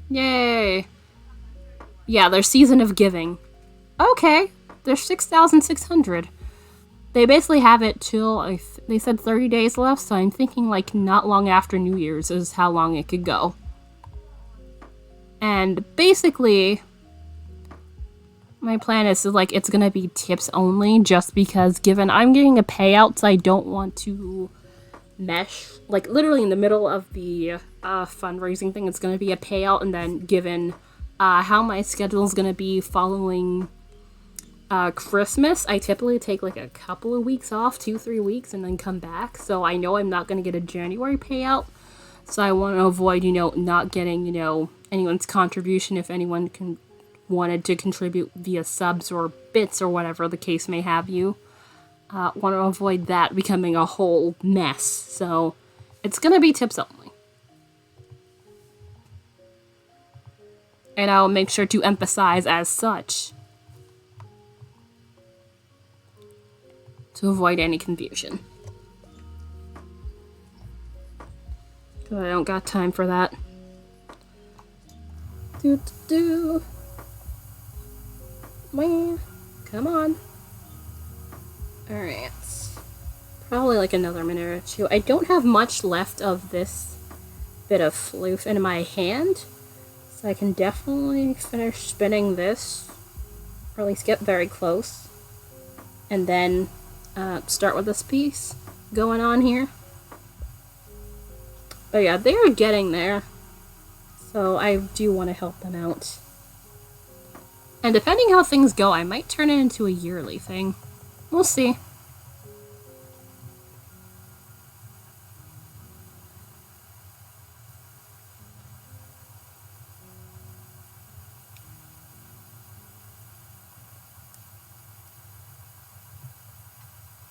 [SPEAKER 1] Yay! Yeah, their Season of Giving. Okay, there's 6,600. They basically have it till, they said 30 days left, so I'm thinking like not long after New Year's is how long it could go. And basically, my plan is like it's gonna be tips only, just because given I'm getting a payout, so I don't want to mesh, like literally in the middle of the fundraising thing, it's gonna be a payout, and then given how my schedule is gonna be following Christmas, I typically take like a couple of weeks off, 2-3 weeks, and then come back, so I know I'm not gonna get a January payout, so I want to avoid, you know, not getting, you know, anyone's contribution if anyone wanted to contribute via subs or bits or whatever the case may have you. Want to avoid that becoming a whole mess, so it's gonna be tips only. And I'll make sure to emphasize as such to avoid any confusion. Because I don't got time for that. Come on. Alright. Probably like another minute or two. I don't have much left of this bit of floof in my hand, so I can definitely finish spinning this, or at least get very close, and then start with this piece going on here. But yeah, they are getting there, so I do want to help them out. And depending how things go, I might turn it into a yearly thing. We'll see.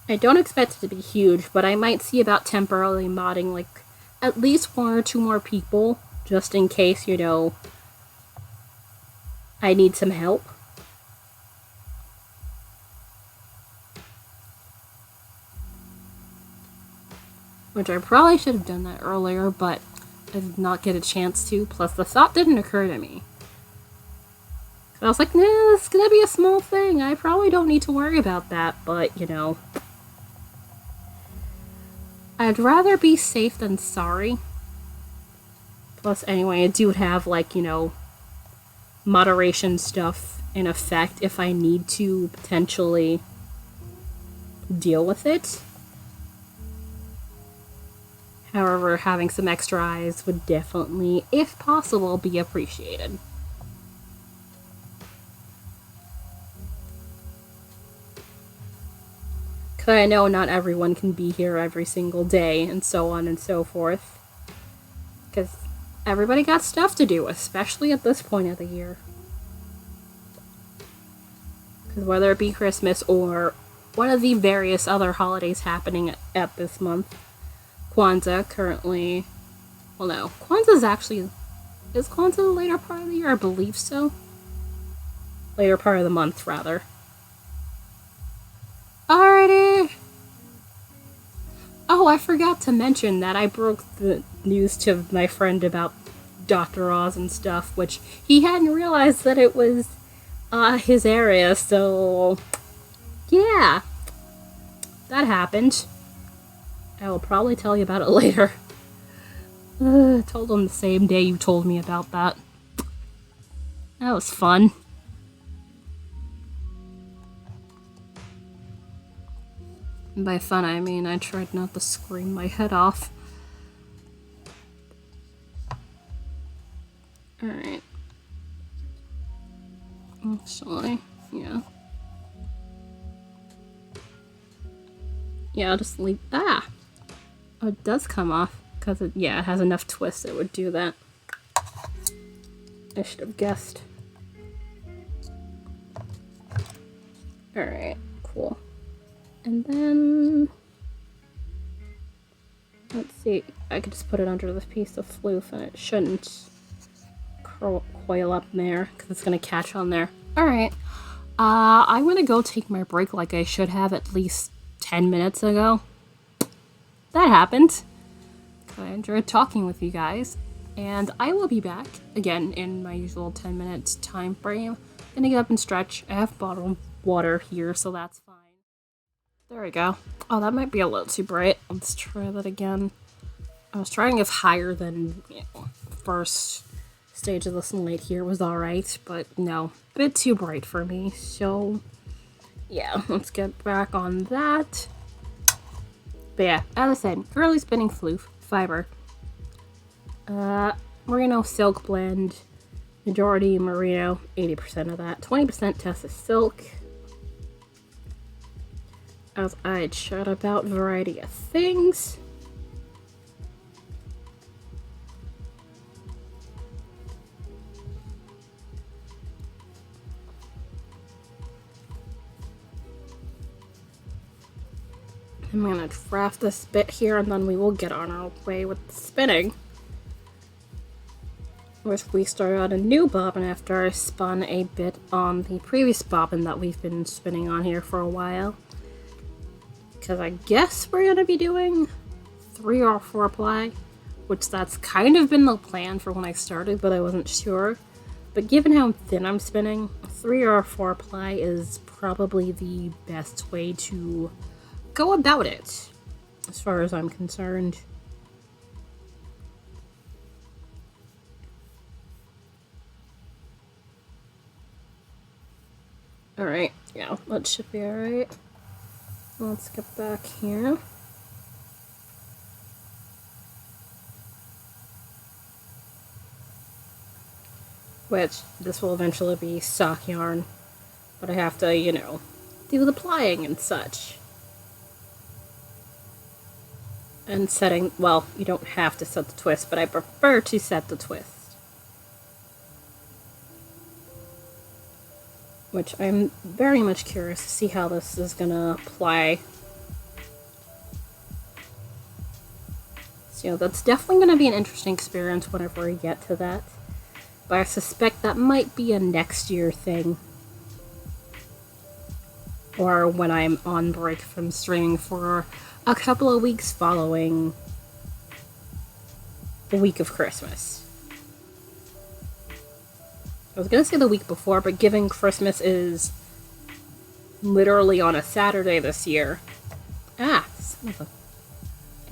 [SPEAKER 1] I don't expect it to be huge, but I might see about temporarily modding like at least 1 or 2 more people, just in case, you know, I need some help. Which I probably should have done that earlier, but I did not get a chance to. Plus, the thought didn't occur to me. I was like, nah, it's gonna be a small thing. I probably don't need to worry about that, but, you know. I'd rather be safe than sorry. Plus, anyway, I do have, like, you know, moderation stuff in effect if I need to potentially deal with it. However, having some extra eyes would definitely, if possible, be appreciated. Because I know not everyone can be here every single day, and so on and so forth. Because everybody got stuff to do, especially at this point of the year. Because whether it be Christmas or one of the various other holidays happening at this month, Kwanzaa currently, well no, Kwanzaa's actually, is Kwanzaa the later part of the year? I believe so. Later part of the month, rather. Alrighty. Oh, I forgot to mention that I broke the news to my friend about Dr. Oz and stuff, which he hadn't realized that it was his area, so yeah, that happened. I will probably tell you about it later. Told him the same day you told me about that. That was fun. And by fun, I mean I tried not to scream my head off. Alright. Actually, yeah. Yeah, I'll just leave. Ah! Oh, it does come off. Because it, yeah, it has enough twist it would do that. I should have guessed. Alright, cool. And then... let's see. I could just put it under this piece of floof and it shouldn't coil up there because it's going to catch on there. Alright. I'm going to go take my break like I should have at least 10 minutes ago. That happened. I enjoyed talking with you guys, and I will be back again in my usual 10 minutes time frame. Gonna get up and stretch. I have bottled water here, so that's fine. There we go. Oh, that might be a little too bright. Let's try that again. I was trying if higher than, you know, first stage of the sunlight here was alright, but no, a bit too bright for me. So yeah, let's get back on that. But yeah, as I said, curly spinning floof fiber. Merino silk blend, majority merino, 80% of that, 20% Tessa silk. As I'd chat about variety of things. I'm gonna draft this bit here and then we will get on our way with the spinning. Which we started on a new bobbin after I spun a bit on the previous bobbin that we've been spinning on here for a while. Because I guess we're gonna be doing 3 or 4 ply, which that's kind of been the plan for when I started, but I wasn't sure. But given how thin I'm spinning, 3 or 4 ply is probably the best way to go about it, as far as I'm concerned. Alright, yeah, that should be alright. Let's get back here. Which, this will eventually be sock yarn, but I have to, you know, do the plying and such. And setting, well, you don't have to set the twist, but I prefer to set the twist. Which I'm very much curious to see how this is gonna apply You know, that's definitely going to be an interesting experience whenever we get to that. But I suspect that might be a next year thing. Or when I'm on break from streaming for a couple of weeks following the week of Christmas. I was going to say the week before, but given Christmas is literally on a Saturday this year. Ah, son of a...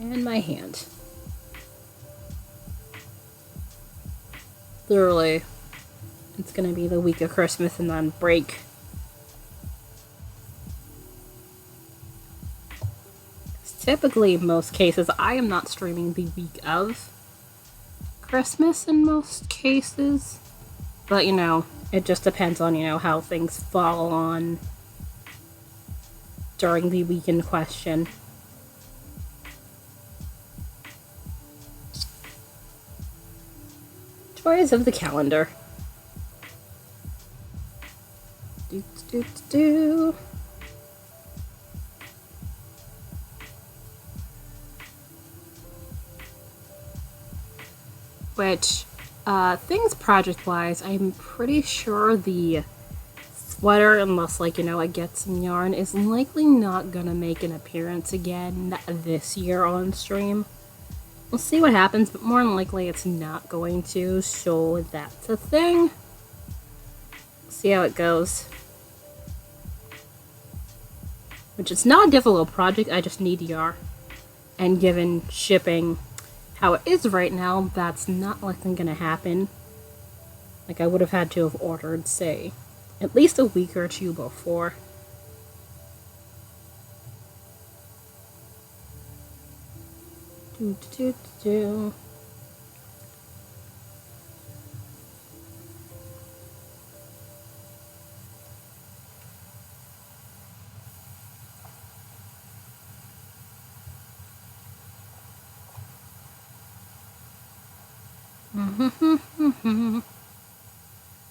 [SPEAKER 1] And my hand. Literally, it's going to be the week of Christmas and then break. Typically, in most cases, I am not streaming the week of Christmas in most cases. But, you know, it just depends on, you know, how things fall on during the week in question. Joys of the calendar. Do. Which, things project-wise, I'm pretty sure the sweater, unless, like, you know, I get some yarn, is likely not gonna make an appearance again this year on stream. We'll see what happens, but more than likely it's not going to, so that's a thing. See how it goes. Which is not a difficult project, I just need yarn. And given shipping how it is right now, that's not likely gonna happen. Like, I would have had to have ordered, say, at least a week or two before. Do.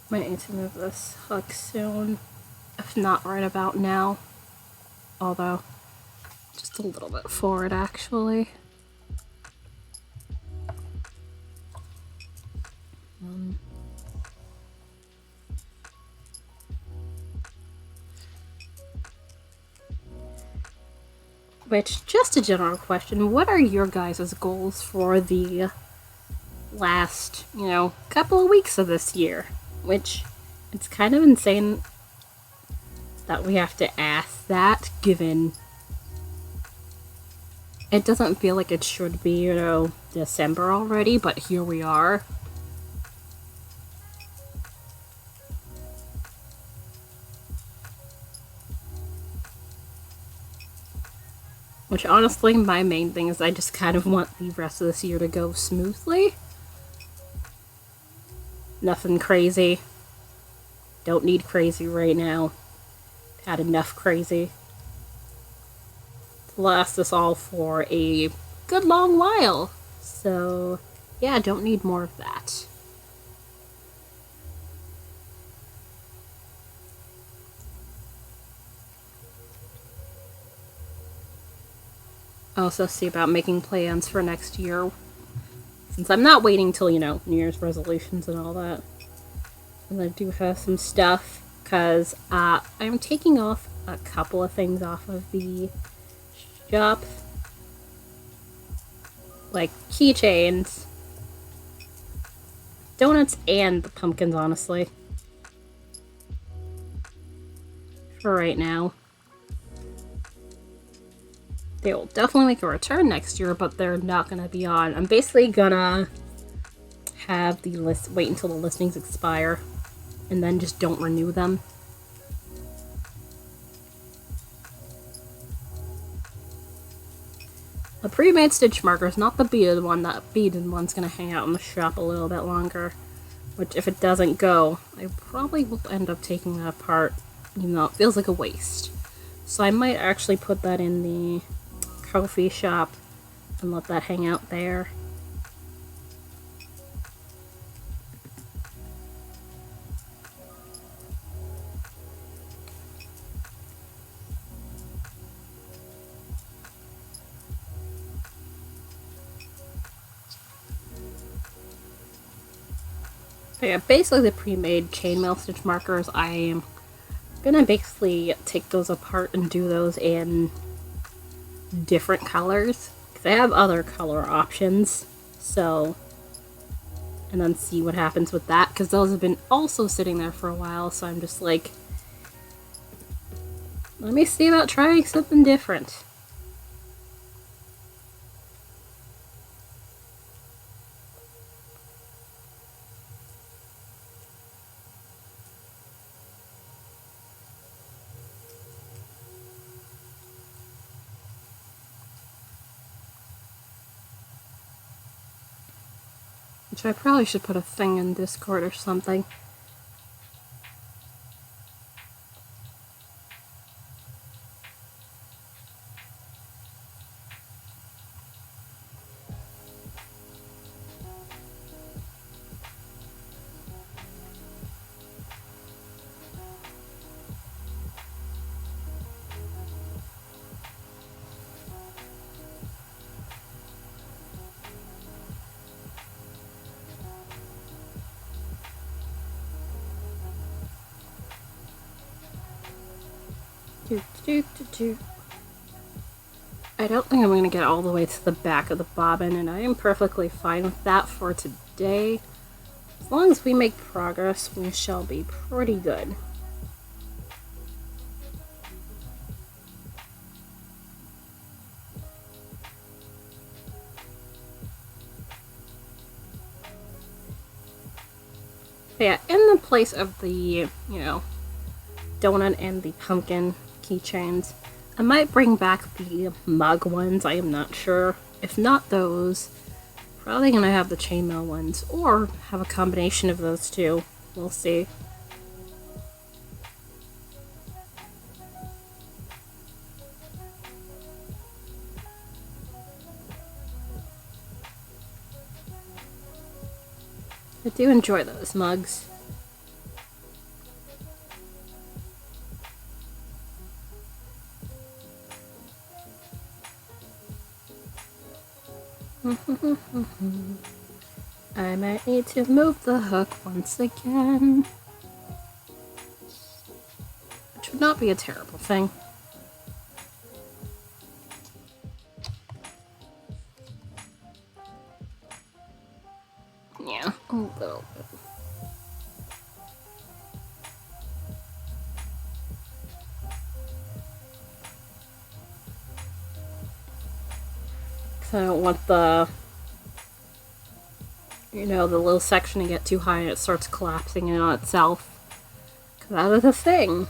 [SPEAKER 1] Might need to move this hook soon, if not right about now. Although, just a little bit forward actually. Which, just a general question, what are your guys' goals for the last, you know, couple of weeks of this year? Which, it's kind of insane that we have to ask that, given it doesn't feel like it should be, you know, December already, but here we are. Which, honestly, my main thing is I just kind of want the rest of this year to go smoothly. Nothing crazy. Don't need crazy right now. Had enough crazy to last us all for a good long while. So, yeah, don't need more of that. Also see about making plans for next year. Since I'm not waiting till, you know, New Year's resolutions and all that. And I do have some stuff, because I'm taking off a couple of things off of the shop. Like keychains, donuts, and the pumpkins, honestly. For right now. They will definitely make a return next year, but they're not going to be on. I'm basically gonna have the list, wait until the listings expire, and then just don't renew them. The pre-made stitch markers, not the beaded one. That beaded one's gonna hang out in the shop a little bit longer. Which, if it doesn't go, I probably will end up taking that apart, even though it feels like a waste. So I might actually put that in the trophy shop and let that hang out there. But yeah, basically the pre-made chainmail stitch markers, I am gonna basically take those apart and do those in different colors. Because I have other color options, so... And then see what happens with that, because those have been also sitting there for a while, so I'm just like... Let me see about trying something different. Which I probably should put a thing in Discord or something. I don't think I'm going to get all the way to the back of the bobbin, and I am perfectly fine with that for today. As long as we make progress, we shall be pretty good. But yeah, in the place of the, donut and the pumpkin keychains, I might bring back the mug ones, I am not sure. If not those, probably gonna have the chainmail ones, or have a combination of those two. We'll see. I do enjoy those mugs. I might need to move the hook once again. Which would not be a terrible thing. Yeah, a little bit. I don't want the, the little section to get too high and it starts collapsing in on itself. Because that is a thing.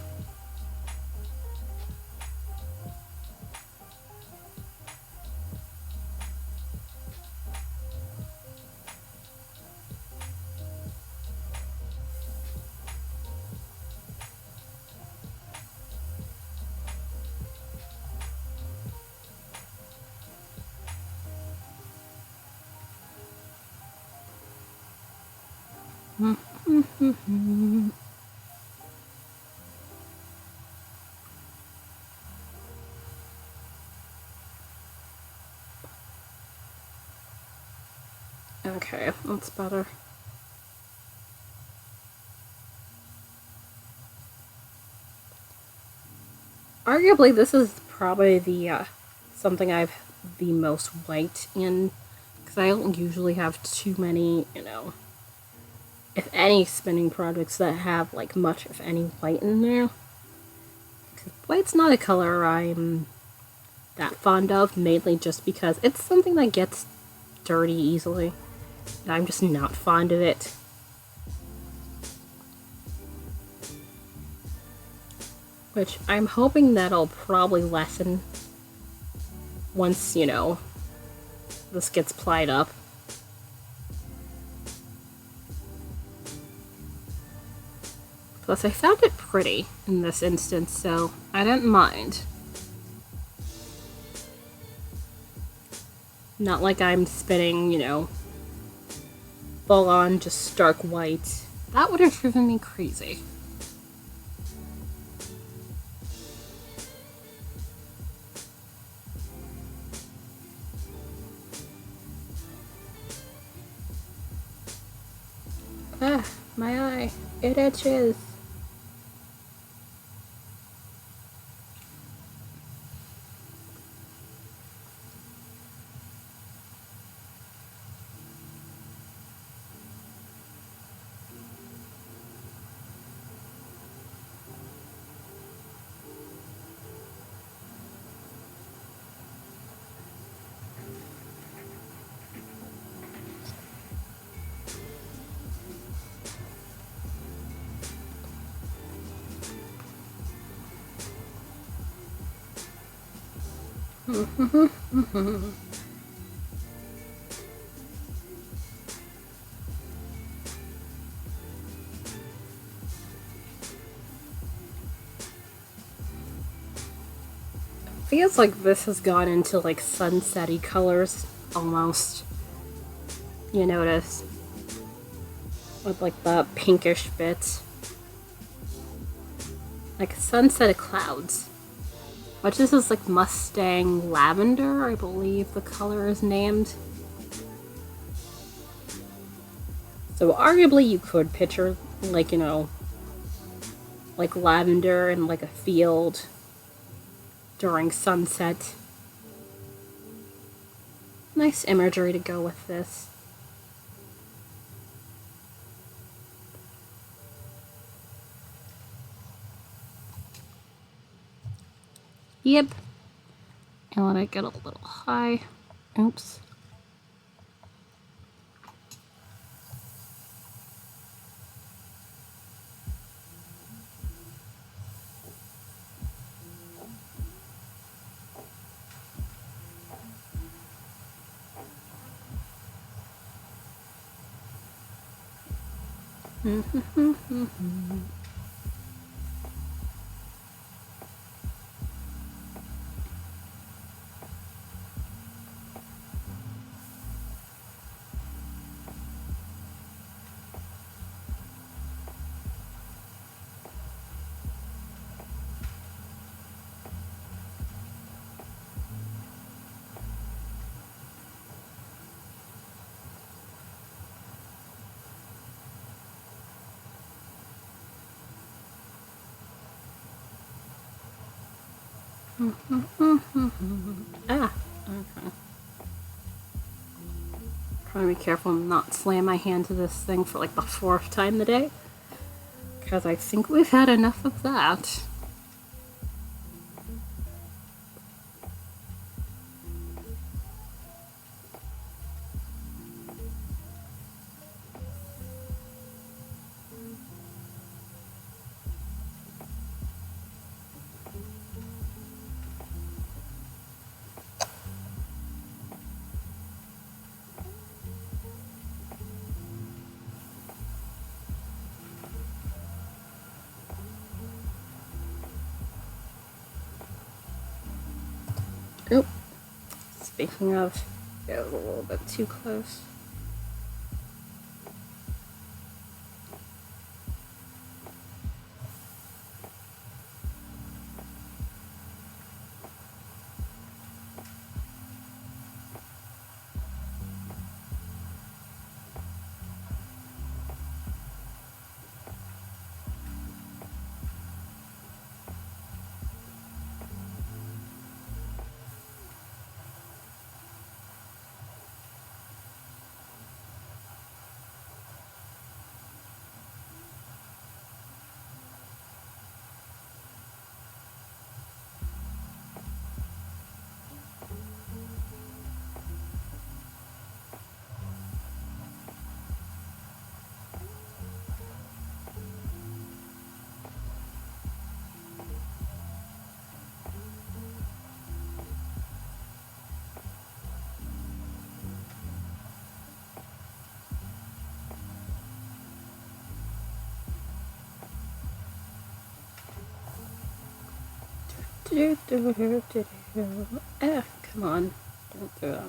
[SPEAKER 1] Okay, that's better. Arguably, this is probably the something I've the most white in, because I don't usually have too many, if any spinning projects that have like much, if any, white in there. White's not a color I'm that fond of, mainly just because it's something that gets dirty easily, and I'm just not fond of it. Which I'm hoping that'll probably lessen once, this gets plied up. Plus, I found it pretty in this instance, so I didn't mind. Not like I'm spinning, full on just stark white. That would have driven me crazy. Ah, my eye. It itches. Feels like this has gone into like sunsetty colors almost. You notice? With like the pinkish bits. Like sunset clouds. Which this is like Mustang Lavender, I believe the color is named. So arguably you could picture like, you know, like lavender in like a field during sunset. Nice imagery to go with this. Yep. And let it get a little high. Oops. Ah, okay. Trying to be careful and not slam my hand to this thing for like the 4th time today. Because I think we've had enough of that. Oh, speaking of, it was a little bit too close. Ah, come on. Don't do that.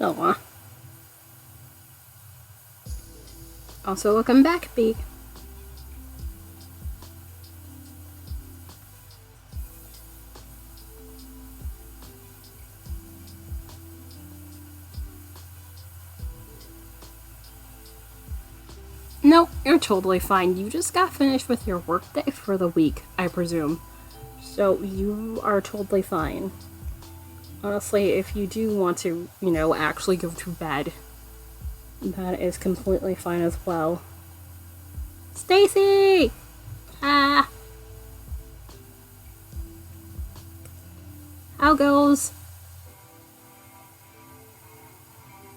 [SPEAKER 1] Aw. Also, welcome back, Bee. No, you're totally fine. You just got finished with your workday for the week, I presume. So you are totally fine. Honestly, if you do want to, actually go to bed, that is completely fine as well. Stacy! Ah! How goes?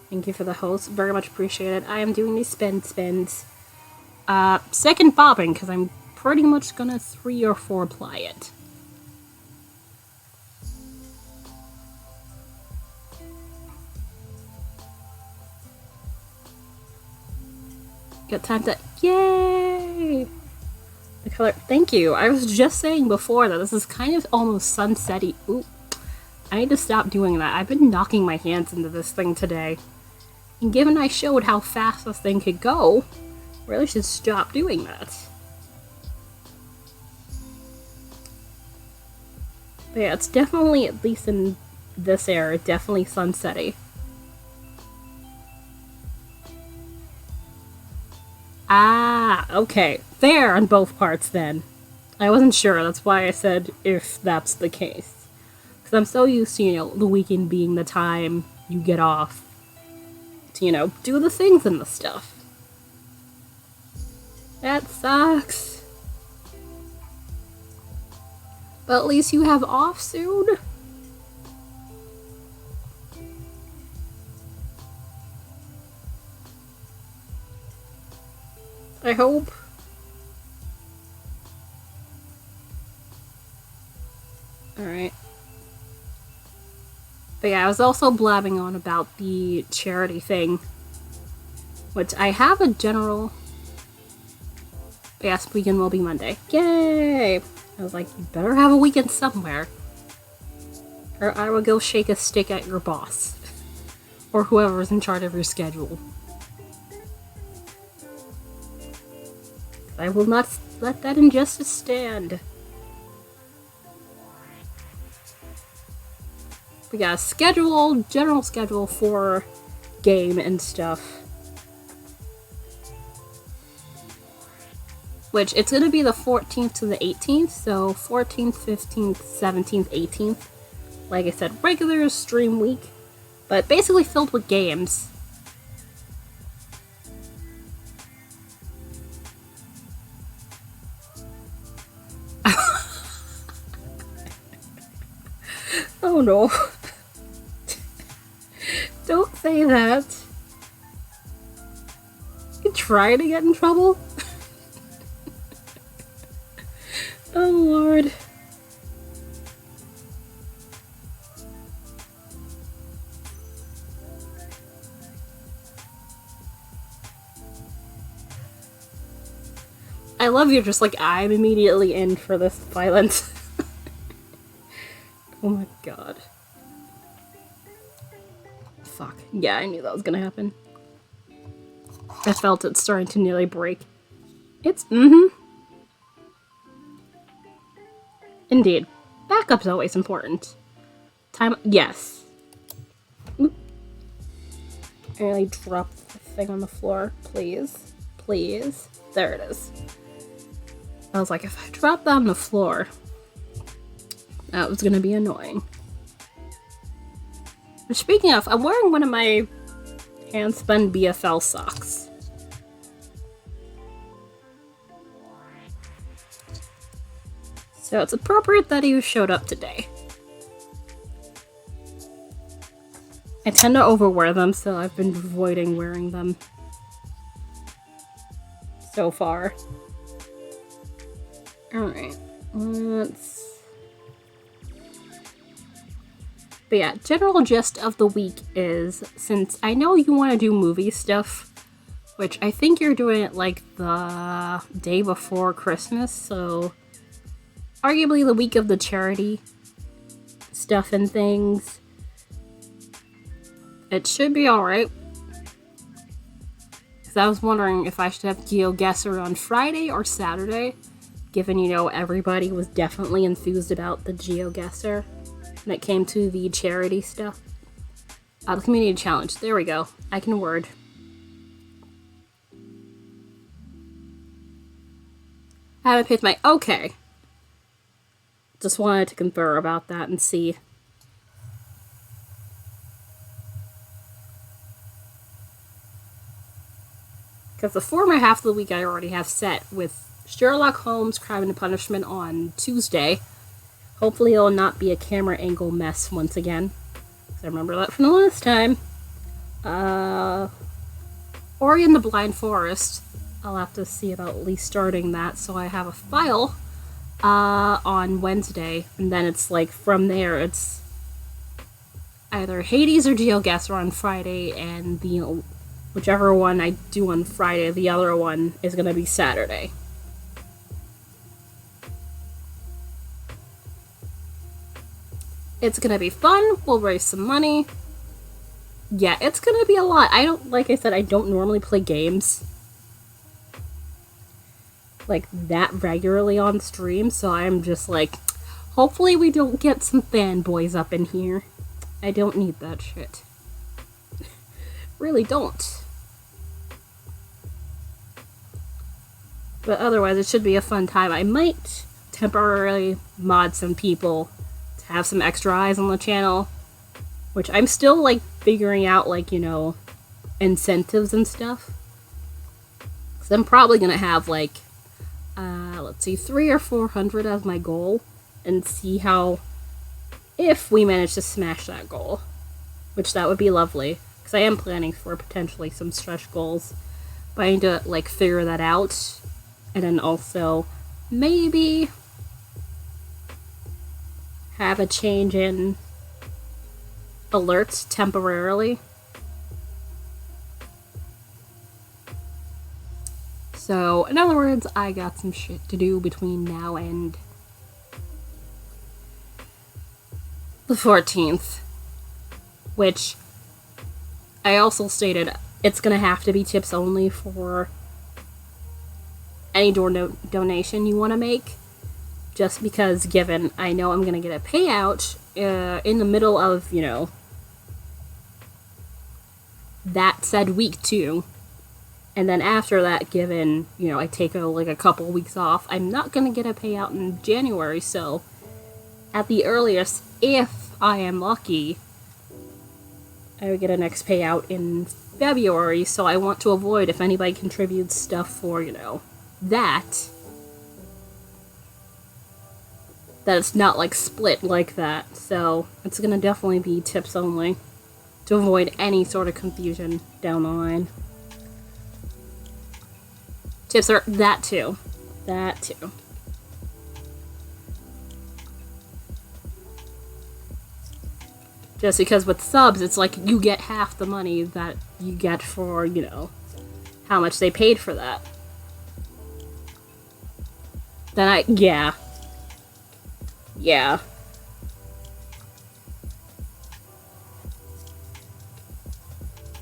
[SPEAKER 1] Thank you for the host. Very much appreciated. I am doing these spins. Second bobbing, because I'm pretty much gonna 3 or 4 ply it. Got time to... Yay! The color... Thank you. I was just saying before that this is kind of almost sunsetty. Ooh. I need to stop doing that. I've been knocking my hands into this thing today. And given I showed how fast this thing could go, I really should stop doing that. But yeah, it's definitely, at least in this era, definitely sunsetty. Ah, okay. Fair on both parts then. I wasn't sure, that's why I said if that's the case. Because I'm so used to, the weekend being the time you get off to, do the things and the stuff. That sucks. But at least you have off soon. I hope. Alright. But yeah, I was also blabbing on about the charity thing. Which I have a general... But yes, weekend will be Monday. Yay! I was like, you better have a weekend somewhere. Or I will go shake a stick at your boss. Or whoever's in charge of your schedule. I will not let that injustice stand. We got a general schedule for game and stuff. Which, it's gonna be the 14th to the 18th, so 14th, 15th, 17th, 18th. Like I said, regular stream week, but basically filled with games. Oh no. Don't say that. You try to get in trouble? Oh lord. I love you just like I'm immediately in for this violence. Oh my god. Fuck. Yeah, I knew that was gonna happen. I felt it starting to nearly break. It's, Indeed. Backup's always important. Yes. Oop. I nearly dropped the thing on the floor. Please. Please. There it is. I was like, if I drop that on the floor, that was gonna be annoying. But speaking of, I'm wearing one of my handspun BFL socks. So it's appropriate that you showed up today. I tend to overwear them, so I've been avoiding wearing them so far. Alright, let's... But yeah, general gist of the week is, since I know you want to do movie stuff, which I think you're doing it like the day before Christmas, so arguably the week of the charity stuff and things. It should be alright. Because I was wondering if I should have GeoGuessr on Friday or Saturday, given, everybody was definitely enthused about the GeoGuessr when it came to the charity stuff. The community challenge. There we go. I can word. I haven't picked my... Okay. Just wanted to confer about that and see. Because the former half of the week I already have set with Sherlock Holmes Crime and Punishment on Tuesday. Hopefully it'll not be a camera angle mess once again. I remember that from the last time. Ori and the Blind Forest. I'll have to see about at least starting that, so I have a file on Wednesday, and then it's like from there it's either Hades or GeoGuessr on Friday, and the whichever one I do on Friday, the other one is gonna be Saturday. It's gonna be fun. We'll raise some money. Yeah, it's gonna be a lot. Like I said, I don't normally play games like that regularly on stream, so I'm just like, hopefully we don't get some fanboys up in here. I don't need that shit. Really don't. But otherwise, it should be a fun time. I might temporarily mod some people to have some extra eyes on the channel, which I'm still, like, figuring out, like, incentives and stuff. Because I'm probably going to have, like, let's see, 300 or 400 as my goal, and see if we manage to smash that goal, which that would be lovely, because I am planning for potentially some stretch goals, but I need to, like, figure that out, and then also maybe have a change in alerts temporarily. So, in other words, I got some shit to do between now and the 14th. Which, I also stated, it's gonna have to be tips only for any donation you want to make. Just because, given I know I'm gonna get a payout in the middle of, that said week too. And then after that, given, I take a couple weeks off, I'm not going to get a payout in January, so at the earliest, if I am lucky, I would get a next payout in February, so I want to avoid if anybody contributes stuff for, that it's not, like, split like that. So it's going to definitely be tips only to avoid any sort of confusion down the line. Tips are that too. That too. Just because with subs, it's like you get half the money that you get for, how much they paid for that. Then yeah. Yeah.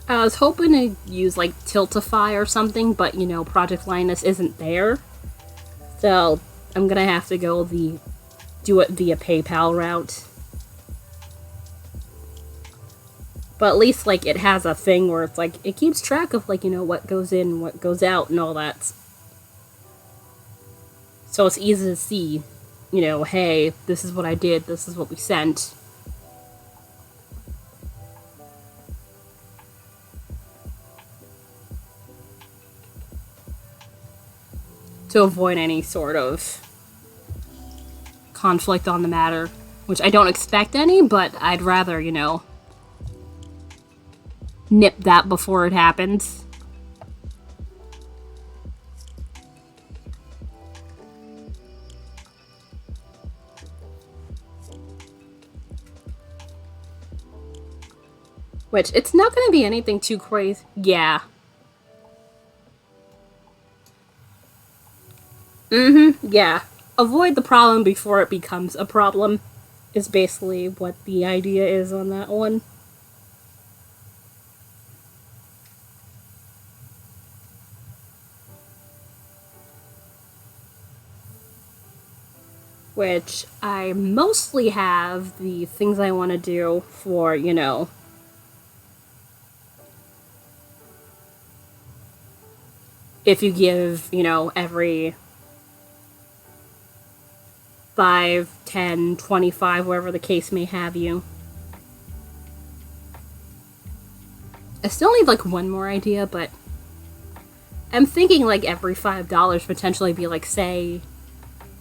[SPEAKER 1] I was hoping to use, like, Tiltify or something, but, Project Linus isn't there. So, I'm gonna have to do it via PayPal route. But at least, like, it has a thing where it's, like, it keeps track of, like, what goes in, what goes out, and all that. So it's easy to see, hey, this is what I did, this is what we sent. To avoid any sort of conflict on the matter, which I don't expect any, but I'd rather, nip that before it happens. Which, it's not going to be anything too crazy. Yeah. Yeah. Avoid the problem before it becomes a problem is basically what the idea is on that one. which I mostly have the things I want to do for, you know, if you give, you know, every 5, 10, 25, wherever the case may have you. I still need like one more idea, but I'm thinking like every $5 potentially be like, say,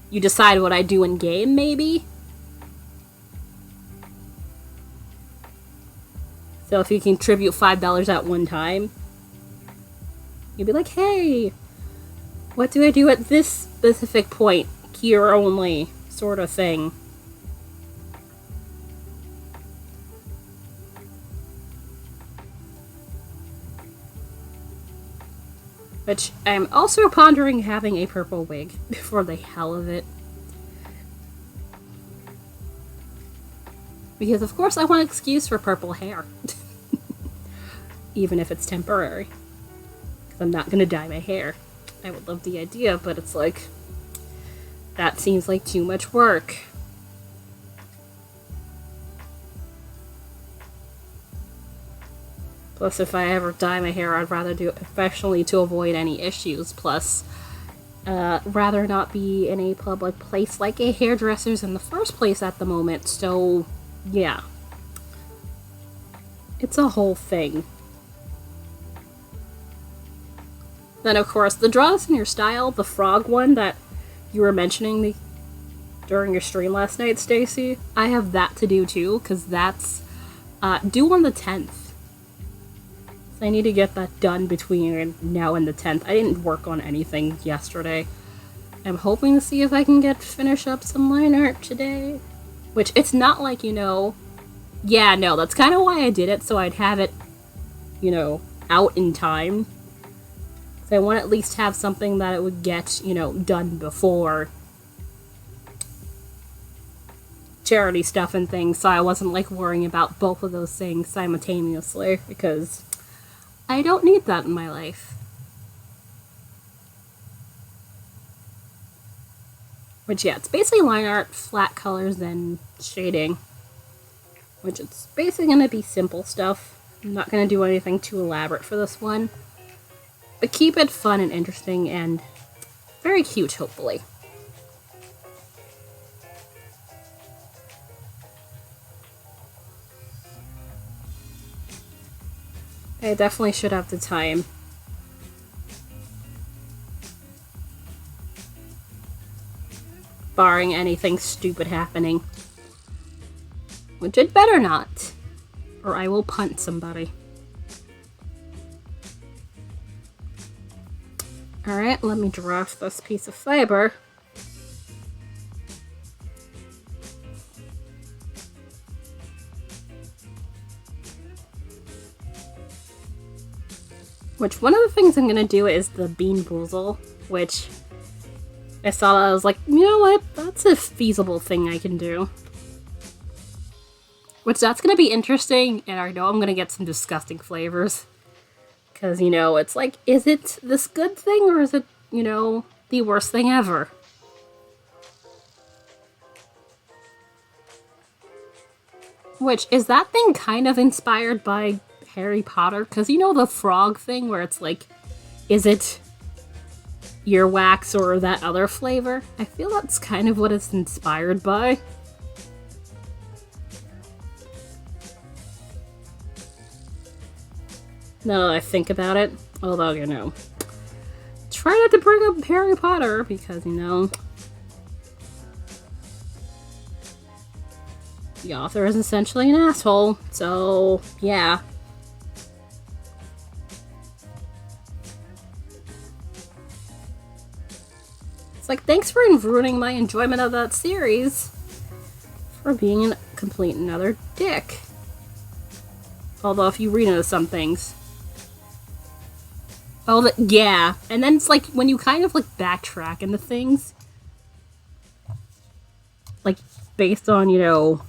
[SPEAKER 1] you decide what I do in game, maybe? So if you contribute $5 at one time, you'd be like, hey, what do I do at this specific point? Here only, sort of thing. Which I'm also pondering having a purple wig for the hell of it. Because of course I want an excuse for purple hair. Even if it's temporary. Because I'm not gonna dye my hair. I would love the idea, but it's like, that seems like too much work. Plus, if I ever dye my hair, I'd rather do it professionally to avoid any issues. Plus, rather not be in a public place like a hairdresser's in the first place at the moment. So, yeah. It's a whole thing. Then, of course, the Draws in Your Style, the frog one that you were mentioning during your stream last night, Stacy, I have that to do too, because that's due on the 10th. I need to get that done between now and the 10th. I didn't work on anything yesterday. I'm hoping to see if I can finish up some line art today. Which, it's not like, you know... Yeah, no, that's kind of why I did it, so I'd have it, you know, out in time. So I want to at least have something that it would get, you know, done before charity stuff and things, so I wasn't, like, worrying about both of those things simultaneously, because I don't need that in my life. Which, yeah, it's basically line art, flat colors, and shading. Which it's basically going to be simple stuff. I'm not going to do anything too elaborate for this one. But keep it fun and interesting and very cute, hopefully. I definitely should have the time. Barring anything stupid happening. Which it better not. Or I will punt somebody. Alright, let me draft this piece of fiber. Which, one of the things I'm gonna do is the Bean Boozle, which I saw that I was like, you know what, that's a feasible thing I can do. Which, that's gonna be interesting, and I know I'm gonna get some disgusting flavors. Because, you know, it's like, is it this good thing, or is it, you know, the worst thing ever? Which, is that thing kind of inspired by Harry Potter? Because you know the frog thing where it's like, is it earwax or that other flavor? I feel that's kind of what it's inspired by. Now that I think about it, although, you know, try not to bring up Harry Potter because, you know, the author is essentially an asshole, so, yeah. It's like, thanks for ruining my enjoyment of that series. For being a complete and utter dick. Although, if you read into some things. Oh, yeah. And then it's like, when you kind of, like, backtrack into things. Like, based on, you know,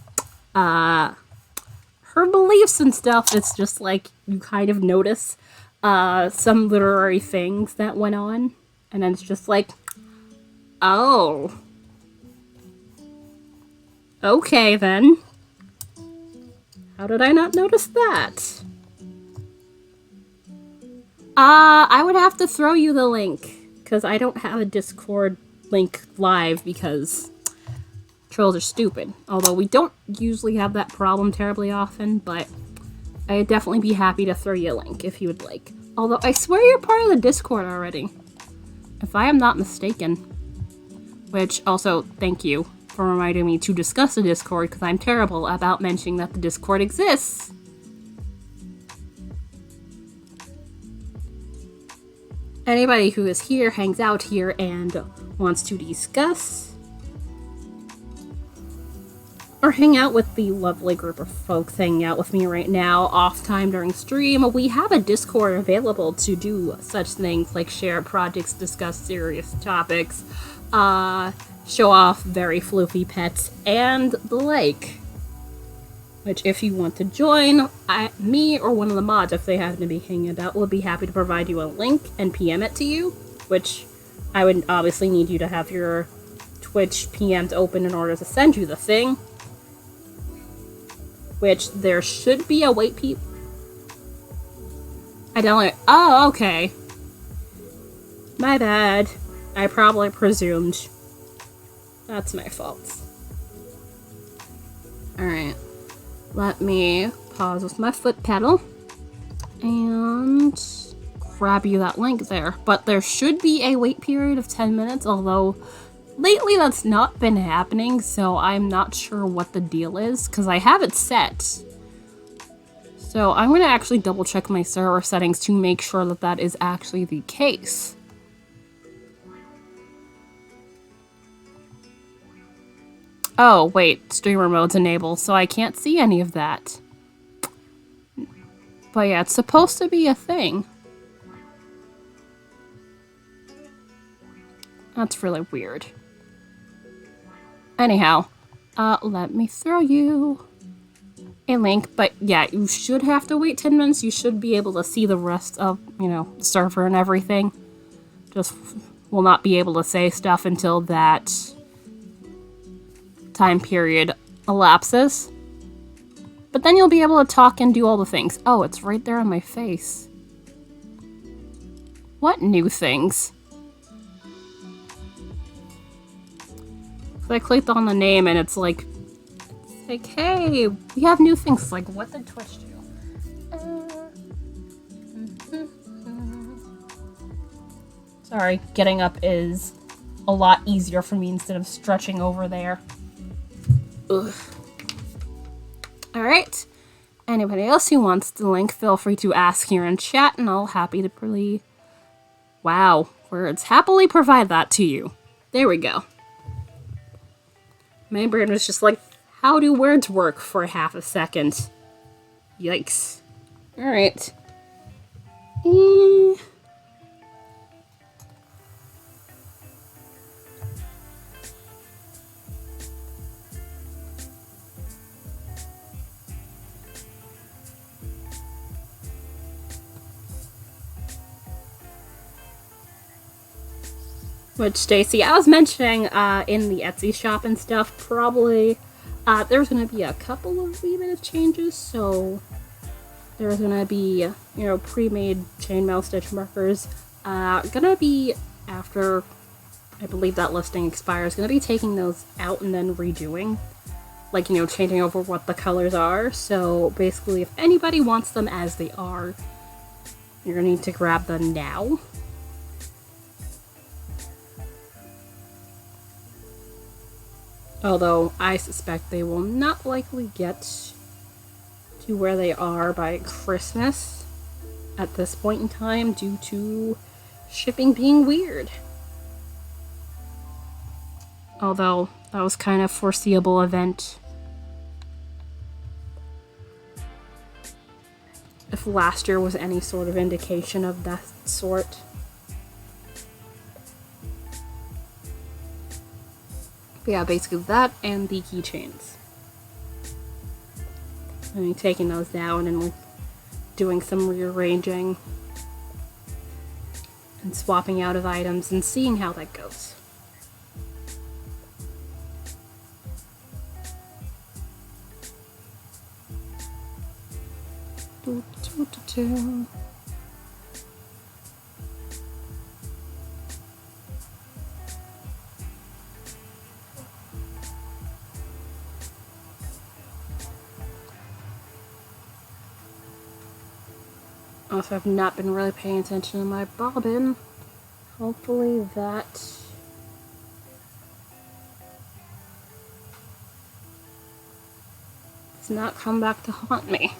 [SPEAKER 1] her beliefs and stuff, it's just like, you kind of notice, some literary things that went on. And then it's just like, oh. Okay, then. How did I not notice that? I would have to throw you the link, because I don't have a Discord link live because trolls are stupid. Although we don't usually have that problem terribly often, but I'd definitely be happy to throw you a link if you would like. Although I swear you're part of the Discord already, if I am not mistaken. Which also, thank you for reminding me to discuss the Discord, because I'm terrible about mentioning that the Discord exists. Anybody who is here, hangs out here, and wants to discuss or hang out with the lovely group of folks hanging out with me right now off time during stream, we have a Discord available to do such things like share projects, discuss serious topics, show off very floofy pets, and the like. Which, if you want to join, me or one of the mods, if they happen to be hanging about, will be happy to provide you a link and PM it to you, which I would obviously need you to have your Twitch PMs open in order to send you the thing. Which, there should be a wait I don't. Oh, okay. My bad. I probably presumed. That's my fault. Alright. Let me pause with my foot pedal and grab you that link there. But there should be a wait period of 10 minutes, although lately that's not been happening, so I'm not sure what the deal is, because I have it set. So I'm going to actually double check my server settings to make sure that that is actually the case. Oh, wait, streamer mode's enabled, so I can't see any of that. But yeah, it's supposed to be a thing. That's really weird. Anyhow, let me throw you a link, but yeah, you should have to wait 10 minutes. You should be able to see the rest of, the server and everything. Just will not be able to say stuff until that time period elapses. But then you'll be able to talk and do all the things. Oh, it's right there on my face. What new things? So I clicked on the name and it's like, hey, we have new things. It's like, what did Twitch do? Sorry, getting up is a lot easier for me instead of stretching over there. Ugh. Alright. Anybody else who wants the link, feel free to ask here in chat, and I'll happily happily provide that to you. There we go. My brain was just like, how do words work for half a second? Yikes. Alright. Which, Stacy, I was mentioning in the Etsy shop and stuff, probably there's going to be a couple of wee bit of changes. So there's going to be, pre-made chainmail stitch markers. Gonna be, after I believe that listing expires, gonna be taking those out and then redoing. Like, changing over what the colors are. So basically, if anybody wants them as they are, you're gonna need to grab them now. Although, I suspect they will not likely get to where they are by Christmas at this point in time due to shipping being weird. Although, that was kind of foreseeable event. If last year was any sort of indication of that sort. But yeah, basically that and the keychains. I'm taking those down and doing some rearranging and swapping out of items and seeing how that goes. Also, I've not been really paying attention to my bobbin. Hopefully that does not come back to haunt me.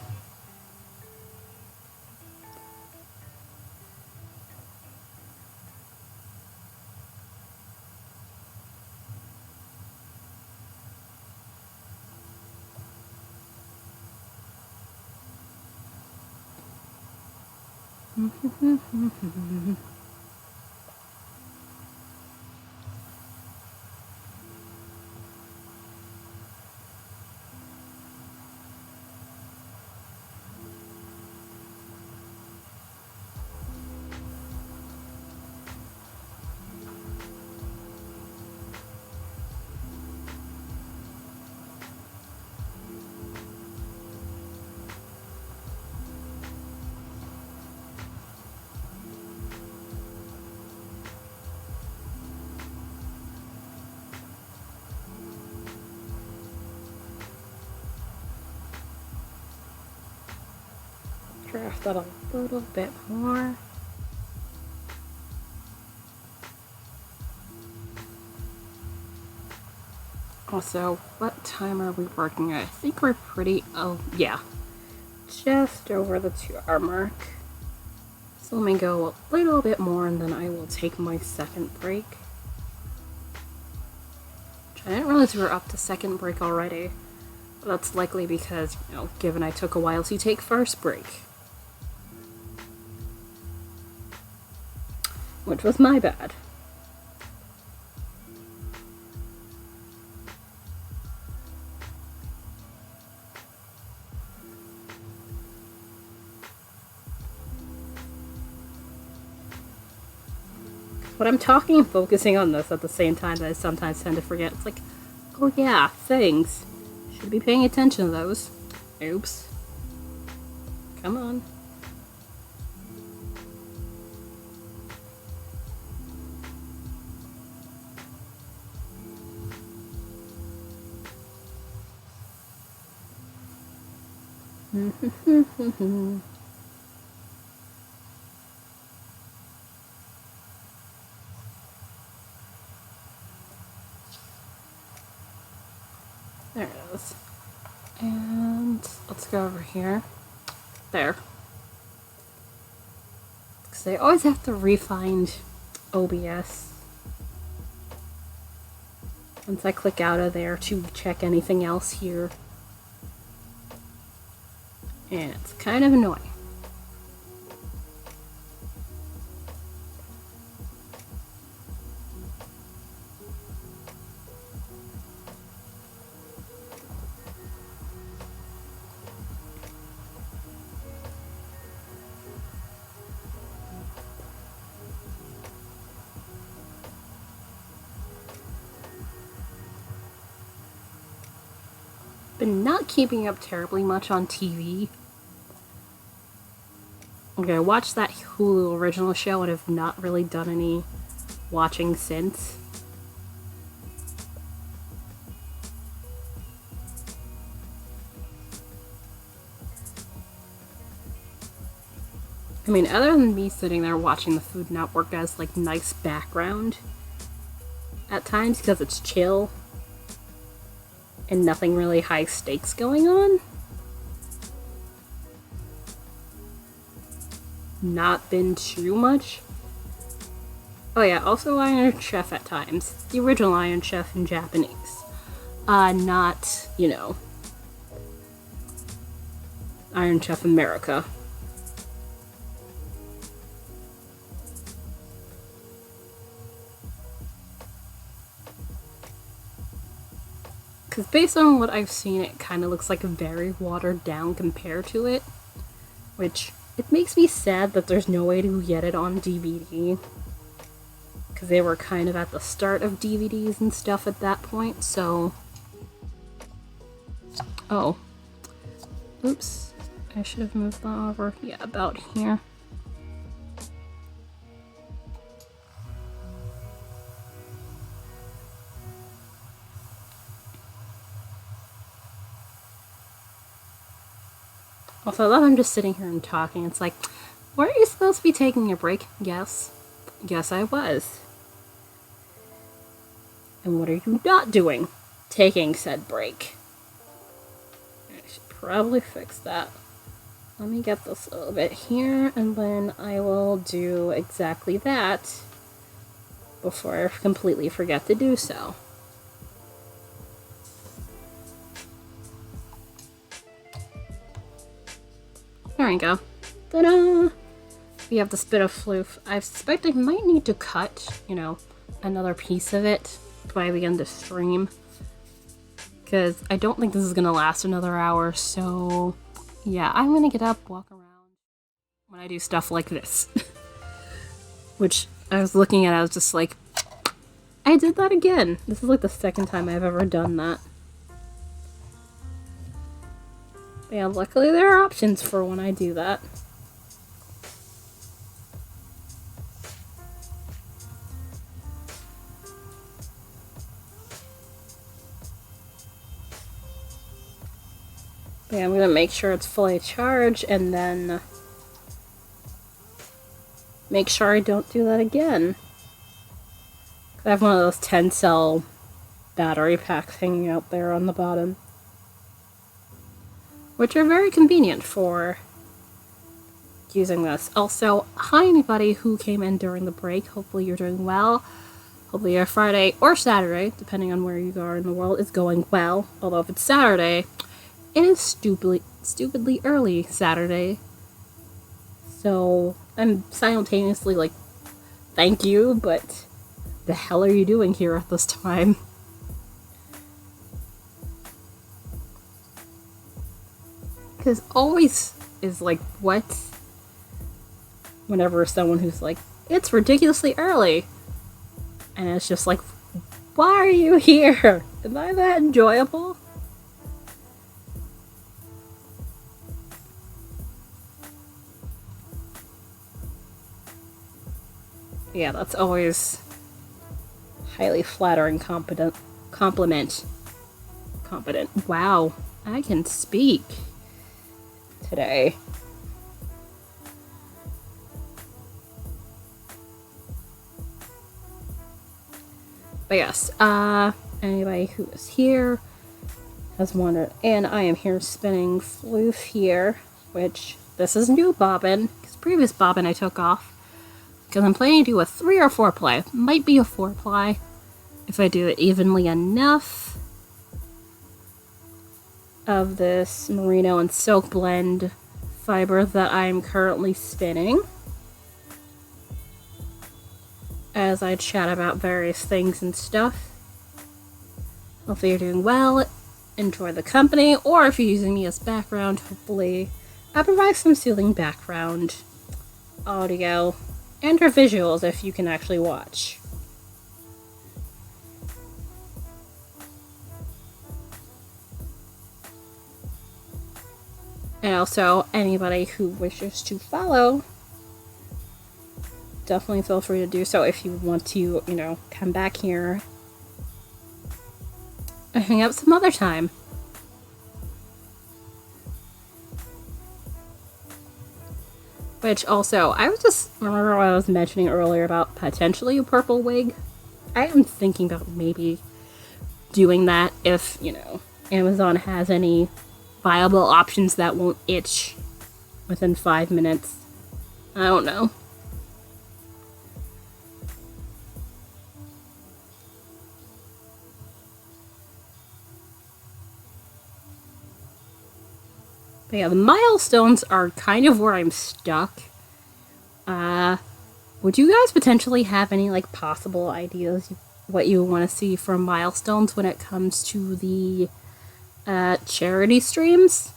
[SPEAKER 1] Draft that a little bit more. Also, what time are we working at? I think we're pretty, oh yeah, just over the 2-hour mark. So let me go a little bit more and then I will take my second break. I didn't realize we were up to second break already. But that's likely because, you know, given I took a while to take first break. Which was my bad. When I'm talking and focusing on this at the same time, I sometimes tend to forget. It's like, oh yeah, things. Should be paying attention to those. Oops. Come on. There it is. And let's go over here. There. Because I always have to refine OBS once I click out of there to check anything else here. And it's kind of annoying. Been not keeping up terribly much on TV. Okay, I watched that Hulu original show and have not really done any watching since. I mean, other than me sitting there watching the Food Network as like nice background at times because it's chill and nothing really high stakes going on. Not been too much. Oh yeah, also Iron Chef at times. The original Iron Chef in Japanese. Not, you know, Iron Chef America. Because based on what I've seen, it kind of looks like very watered down compared to it. Which, it makes me sad that there's no way to get it on DVD. Because they were kind of at the start of DVDs and stuff at that point, so... Oh. Oops. I should have moved that over. Yeah, about here. Also, I love I'm just sitting here and talking. It's like, weren't you supposed to be taking a break? Yes. Yes, I was. And what are you not doing? Taking said break. I should probably fix that. Let me get this a little bit here, and then I will do exactly that before I completely forget to do so. There we go. Ta-da! We have this bit of floof. I suspect I might need to cut, another piece of it before I begin to stream. Because I don't think this is going to last another hour, so yeah, I'm going to get up, walk around when I do stuff like this. Which I was looking at, I was just like, I did that again. This is like the second time I've ever done that. But yeah, luckily there are options for when I do that. But yeah, I'm gonna make sure it's fully charged and then make sure I don't do that again. I have one of those 10-cell battery packs hanging out there on the bottom, which are very convenient for using this. Also, hi anybody who came in during the break. Hopefully you're doing well. Hopefully your Friday or Saturday, depending on where you are in the world, is going well. Although if it's Saturday, it is stupidly early Saturday. So I'm simultaneously like, thank you, but the hell are you doing here at this time? Because always is like, what? Whenever someone who's like, it's ridiculously early. And it's just like, why are you here? Am I that enjoyable? Yeah, that's always highly flattering compliment. Competent. Wow, I can speak today. But yes, anybody who is here has wondered, and I am here spinning floof here, which this is new bobbin, because previous bobbin I took off, because I'm planning to do a 3 or 4 ply. Might be a 4 ply if I do it evenly enough of this merino and silk blend fiber that I'm currently spinning, as I chat about various things and stuff. Hopefully you're doing well, enjoy the company, or if you're using me as background, hopefully I provide some soothing background audio and or visuals if you can actually watch. And also, anybody who wishes to follow, definitely feel free to do so if you want to, come back here and hang out some other time. Which also, I was just, remember what I was mentioning earlier about potentially a purple wig? I am thinking about maybe doing that if, Amazon has any viable options that won't itch within 5 minutes. I don't know. But yeah, the milestones are kind of where I'm stuck. Would you guys potentially have any possible ideas what you want to see from milestones when it comes to the charity streams?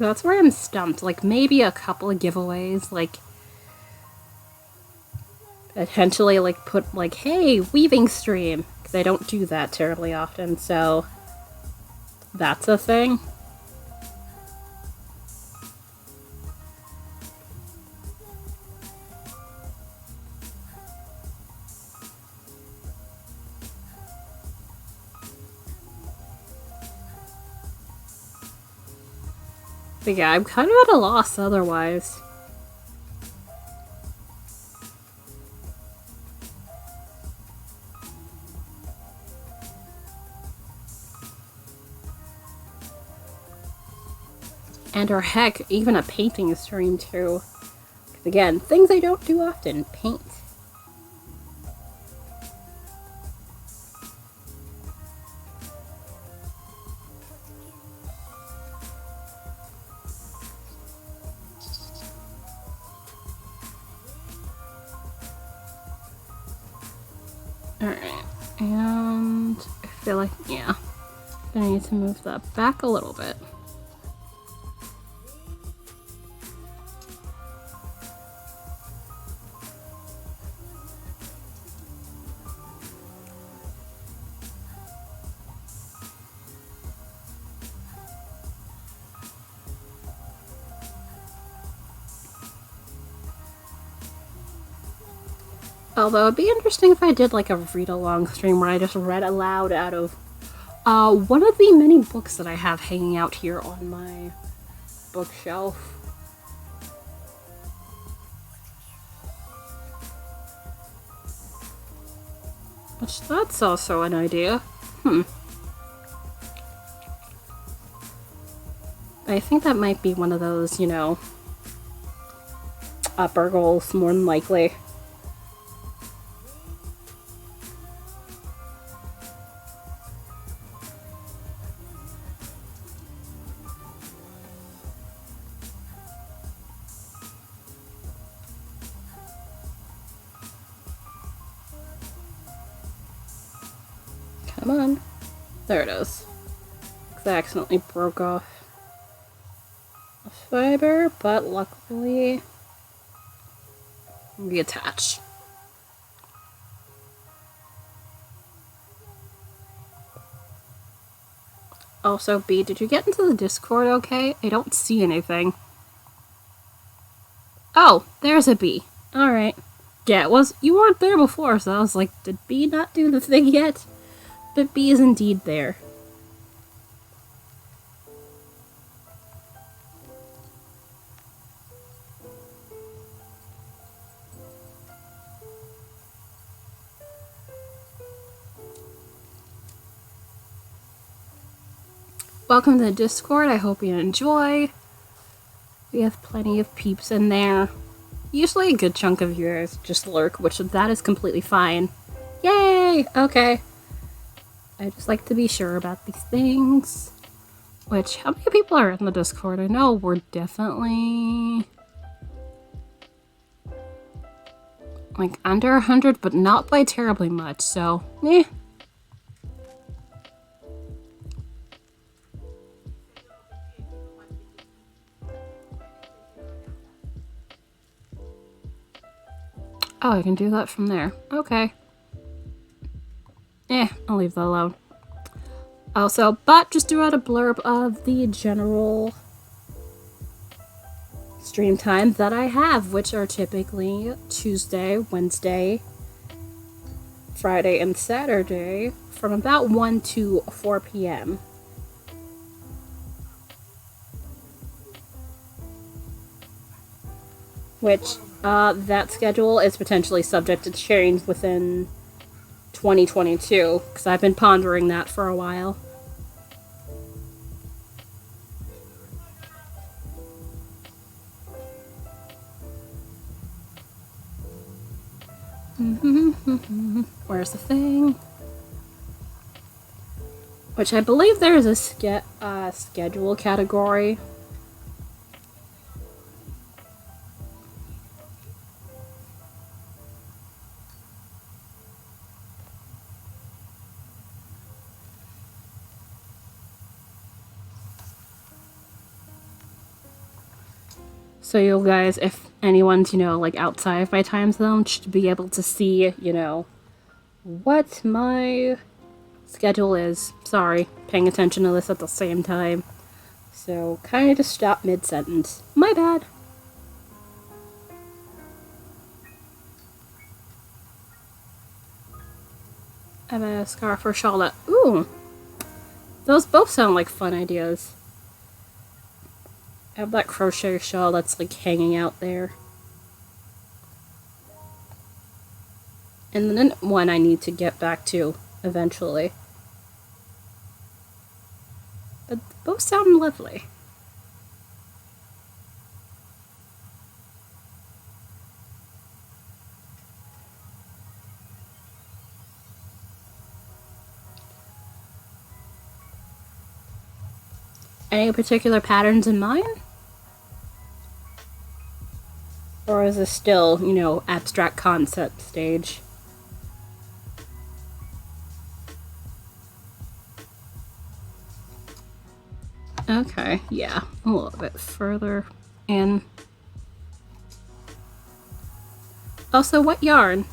[SPEAKER 1] That's where I'm stumped. Like, maybe a couple of giveaways, like, potentially, like, put, like, hey, weaving stream. Because I don't do that terribly often, so that's a thing. But yeah, I'm kind of at a loss otherwise. Or heck, even a painting stream too. Because again, things I don't do often. Paint. Alright, and I feel like, yeah, I need to move that back a little bit. Although it'd be interesting if I did like a read-along stream where I just read aloud out of one of the many books that I have hanging out here on my bookshelf. Which, that's also an idea. I think that might be one of those, you know, upper goals, more than likely. Come on. There it is. Because I accidentally broke off a fiber, but luckily reattach. Also, B, did you get into the Discord okay? I don't see anything. Oh, there's a B. Alright. Yeah, it was. You weren't there before, so I was like, did B not do the thing yet? But B is indeed there. Welcome to the Discord. I hope you enjoy. We have plenty of peeps in there. Usually a good chunk of yours just lurk, which that is completely fine. Yay! Okay. I just like to be sure about these things. Which, how many people are in the Discord? I know we're definitely like under 100, but not by terribly much, so eh. Oh, I can do that from there. Okay. I'll leave that alone. Also, but just threw out a blurb of the general stream times that I have, which are typically Tuesday, Wednesday, Friday, and Saturday from about 1 to 4 p.m. Which, that schedule is potentially subject to change within 2022, because I've been pondering that for a while. Where's the thing? Which I believe there is a schedule category. So you guys, if anyone's, like outside of my time zone, should be able to see, what my schedule is. Sorry, paying attention to this at the same time. So kind of just stop mid-sentence. My bad. I have a scarf or shawl that... Ooh! Those both sound like fun ideas. I have that crochet shawl that's like hanging out there. And then one I need to get back to eventually. But both sound lovely. Any particular patterns in mind? Or is this still, abstract concept stage? Okay, yeah, a little bit further in. Also, what yarn?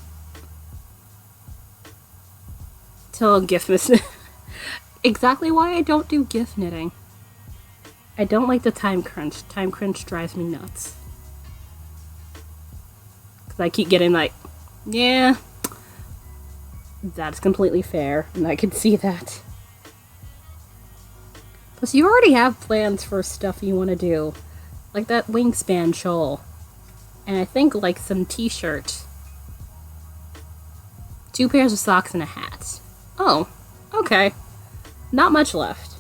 [SPEAKER 1] Till gift knitting. Exactly why I don't do gift knitting. I don't like the time crunch. Time crunch drives me nuts. Because I keep getting like, yeah, that's completely fair, and I can see that. Plus, you already have plans for stuff you want to do. Like that wingspan shawl. And I think like some t-shirts. 2 pairs of socks and a hat. Oh, okay. Not much left.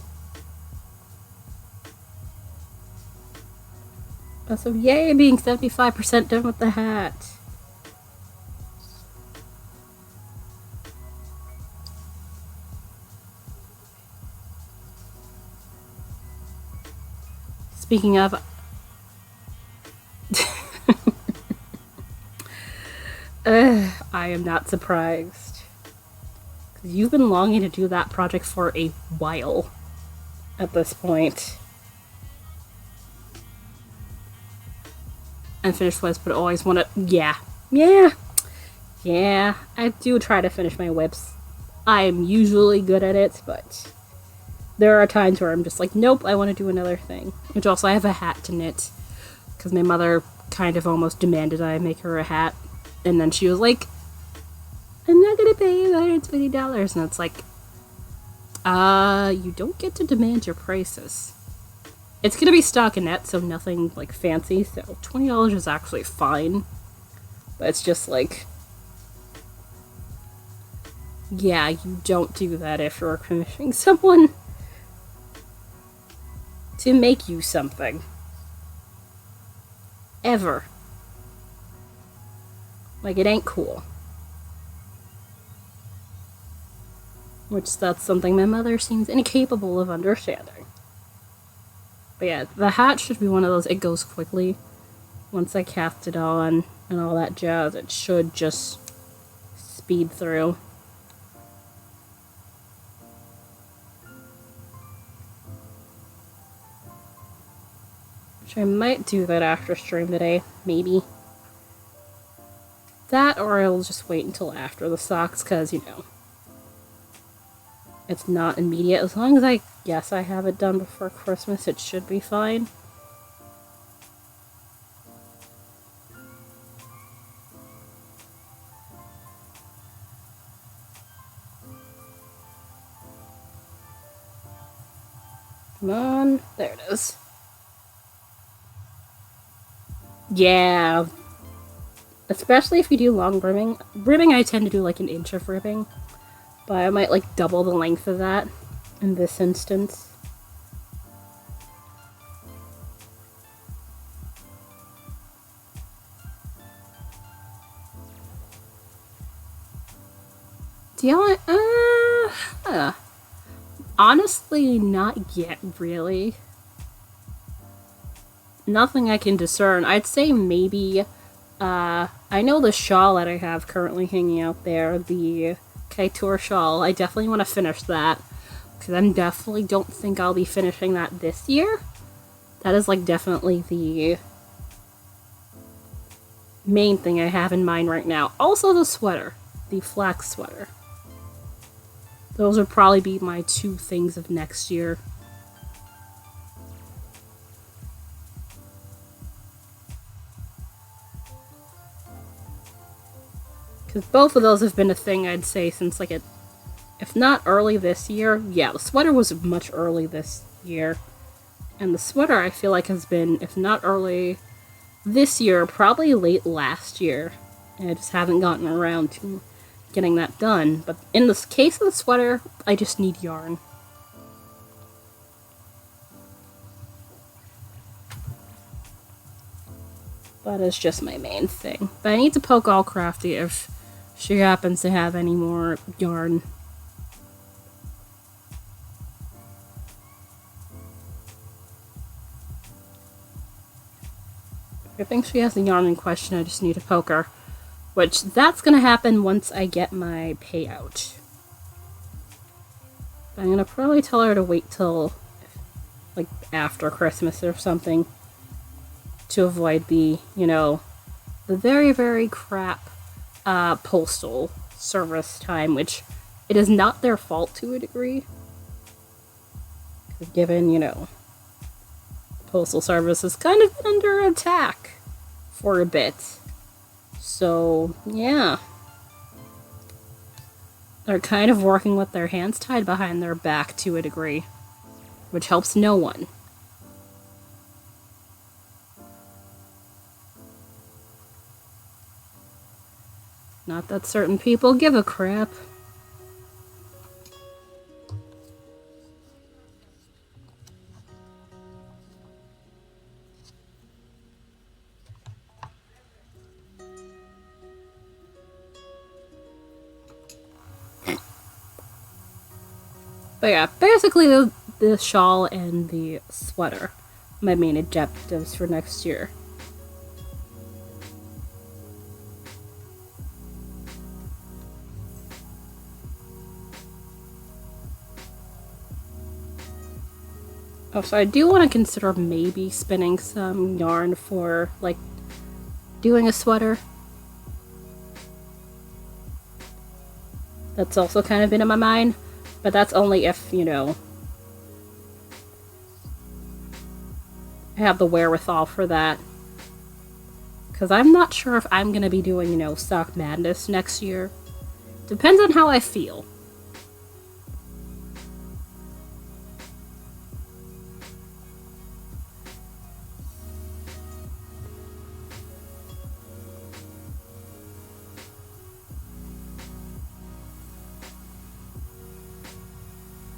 [SPEAKER 1] So yay, being 75% done with the hat. Speaking of... I am not surprised. 'Cause you've been longing to do that project for a while at this point. Unfinished whips, but always want to... Yeah, I do try to finish my whips. I'm usually good at it, but there are times where I'm just like, nope, I want to do another thing. Which also, I have a hat to knit, because my mother kind of almost demanded I make her a hat, and then she was like, I'm not gonna pay you $120, and it's like, you don't get to demand your prices. It's gonna be stockinette, so nothing like fancy, so $20 is actually fine. But it's just like, yeah, you don't do that if you're commissioning someone to make you something. Ever. Like, it ain't cool. Which that's something my mother seems incapable of understanding. But yeah, the hat should be one of those, it goes quickly. Once I cast it on and all that jazz, it should just speed through. Which I might do that after stream today, maybe. That, or I'll just wait until after the socks, because, it's not immediate. As long as I guess I have it done before Christmas, it should be fine. Come on. There it is. Yeah. Especially if you do long ribbing. Ribbing, I tend to do like an inch of ribbing. But I might like double the length of that in this instance. Do you want... honestly, not yet, really. Nothing I can discern. I'd say maybe... I know the shawl that I have currently hanging out there, the Couture shawl, I definitely want to finish that. Because I definitely don't think I'll be finishing that this year. That is like definitely the main thing I have in mind right now. Also the sweater, the flax sweater. Those would probably be my two things of next year. Because both of those have been a thing, I'd say, since like if not early this year, yeah, the sweater was much early this year. And the sweater I feel like has been, if not early this year, probably late last year. And I just haven't gotten around to getting that done. But in the case of the sweater, I just need yarn. That is just my main thing. But I need to poke All Crafty if she happens to have any more yarn. I think she has the yarn in question, I just need to poke her. Which, that's gonna happen once I get my payout. But I'm gonna probably tell her to wait till, like, after Christmas or something. To avoid the, the very, very crap postal service time, which it is not their fault to a degree. Given, postal service has kind of been under attack for a bit. So, yeah. They're kind of working with their hands tied behind their back to a degree, which helps no one. Not that certain people give a crap. But yeah, basically the shawl and the sweater, my main objectives for next year. Oh, so I do want to consider maybe spinning some yarn for, like, doing a sweater. That's also kind of been in my mind, but that's only if, I have the wherewithal for that. Because I'm not sure if I'm going to be doing, Sock Madness next year. Depends on how I feel.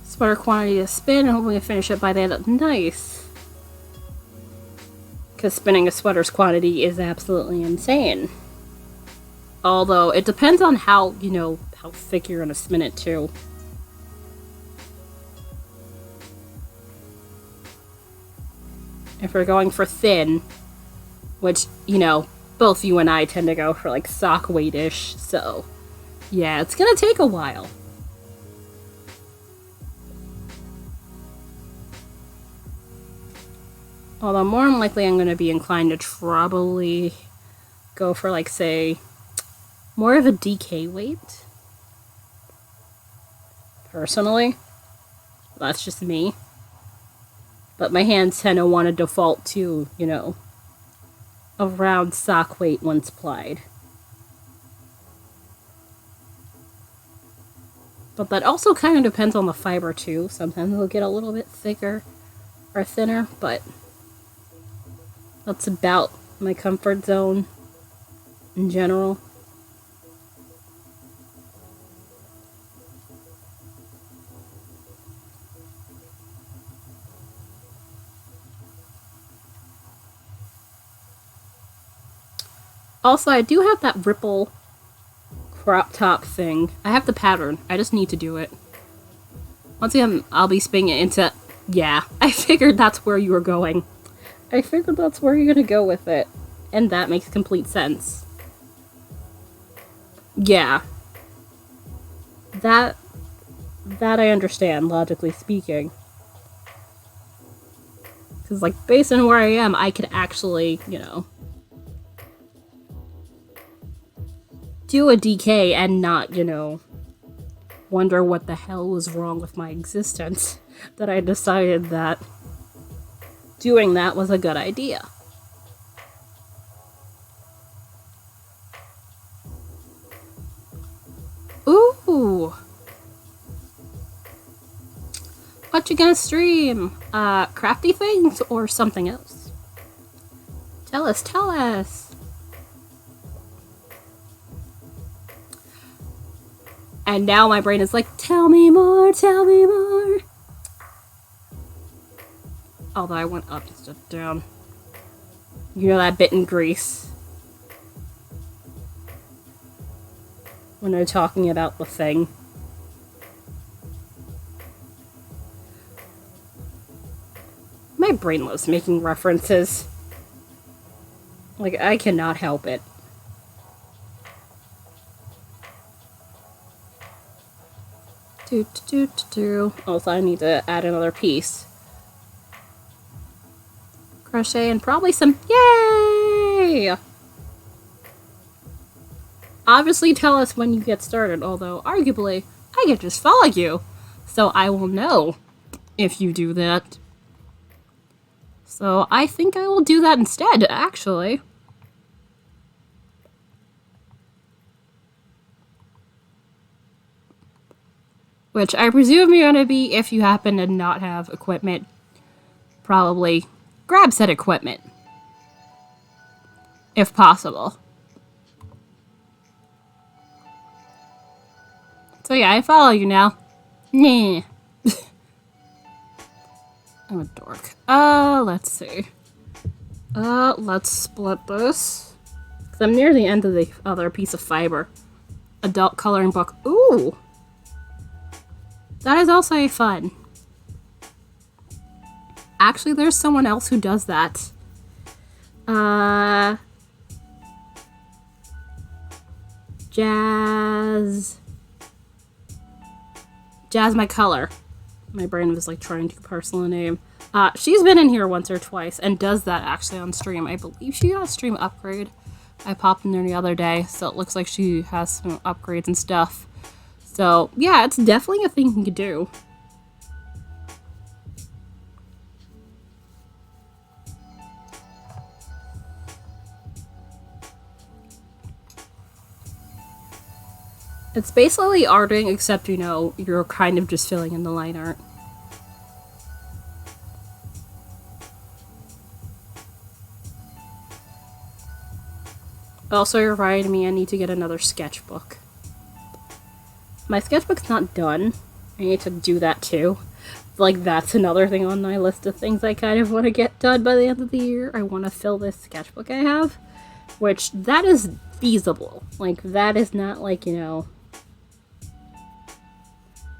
[SPEAKER 1] Sweater quantity to spin, and hopefully finish it by the end of Nice. Because spinning a sweater's quantity is absolutely insane. Although, it depends on how, how thick you're gonna spin it too. If we're going for thin, which, both you and I tend to go for like sock weight-ish, so yeah, it's gonna take a while. Although more than likely I'm going to be inclined to probably go for, like, say, more of a DK weight. Personally. That's just me. But my hands tend to want to default to, around sock weight once plied. But that also kind of depends on the fiber too. Sometimes it'll get a little bit thicker or thinner, but that's about my comfort zone in general. Also, I do have that ripple crop top thing. I have the pattern. I just need to do it. Once again, I'll be spinning it into... Yeah, I figured that's where you were going. I figured that's where you're gonna go with it. And that makes complete sense. Yeah. That I understand, logically speaking. Because, like, based on where I am, I could actually, you know, do a DK and not, you know, wonder what the hell was wrong with my existence. That I decided that doing that was a good idea. Ooh! What you gonna stream? Crafty things or something else? Tell us, tell us! And now my brain is like, tell me more, tell me more! Although I went up instead of down. You know that bit in Greece? When they're talking about the thing. My brain loves making references. Like, I cannot help it. Also, I need to add another piece. Crochet and probably some... Yay! Obviously tell us when you get started, although arguably I could just follow you, so I will know if you do that. So I think I will do that instead, actually. Which I presume you're gonna be if you happen to not have equipment. Probably grab said equipment. If possible. So yeah, I follow you now. Nah. I'm a dork. Let's see. Let's split this. Because I'm near the end of the other piece of fiber. Adult coloring book. Ooh! That is also fun. Actually, there's someone else who does that. Jazz My Color. My brain was like trying to parcel a name. She's been in here once or twice and does that actually on stream. I believe she got a stream upgrade. I popped in there the other day, so it looks like she has some upgrades and stuff. So, yeah, it's definitely a thing you can do. It's basically arting, except, you know, you're kind of just filling in the line art. Also, you're reminding me I need to get another sketchbook. My sketchbook's not done. I need to do that too. Like, that's another thing on my list of things I kind of want to get done by the end of the year. I want to fill this sketchbook I have. Which, that is feasible. Like, that is not like, you know,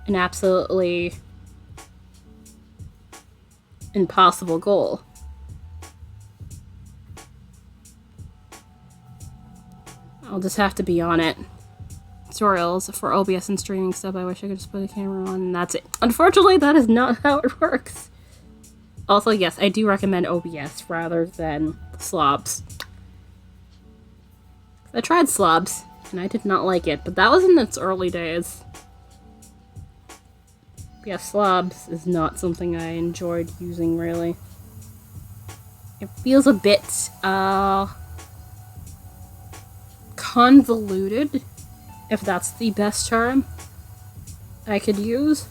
[SPEAKER 1] an absolutely impossible goal. I'll just have to be on it. Tutorials for OBS and streaming stuff. I wish I could just put a camera on and that's it. Unfortunately, that is not how it works. Also, yes, I do recommend OBS rather than Slobs. I tried Slobs, and I did not like it, but that was in its early days. Yeah, Slobs is not something I enjoyed using, really. It feels a bit, convoluted, if that's the best term I could use.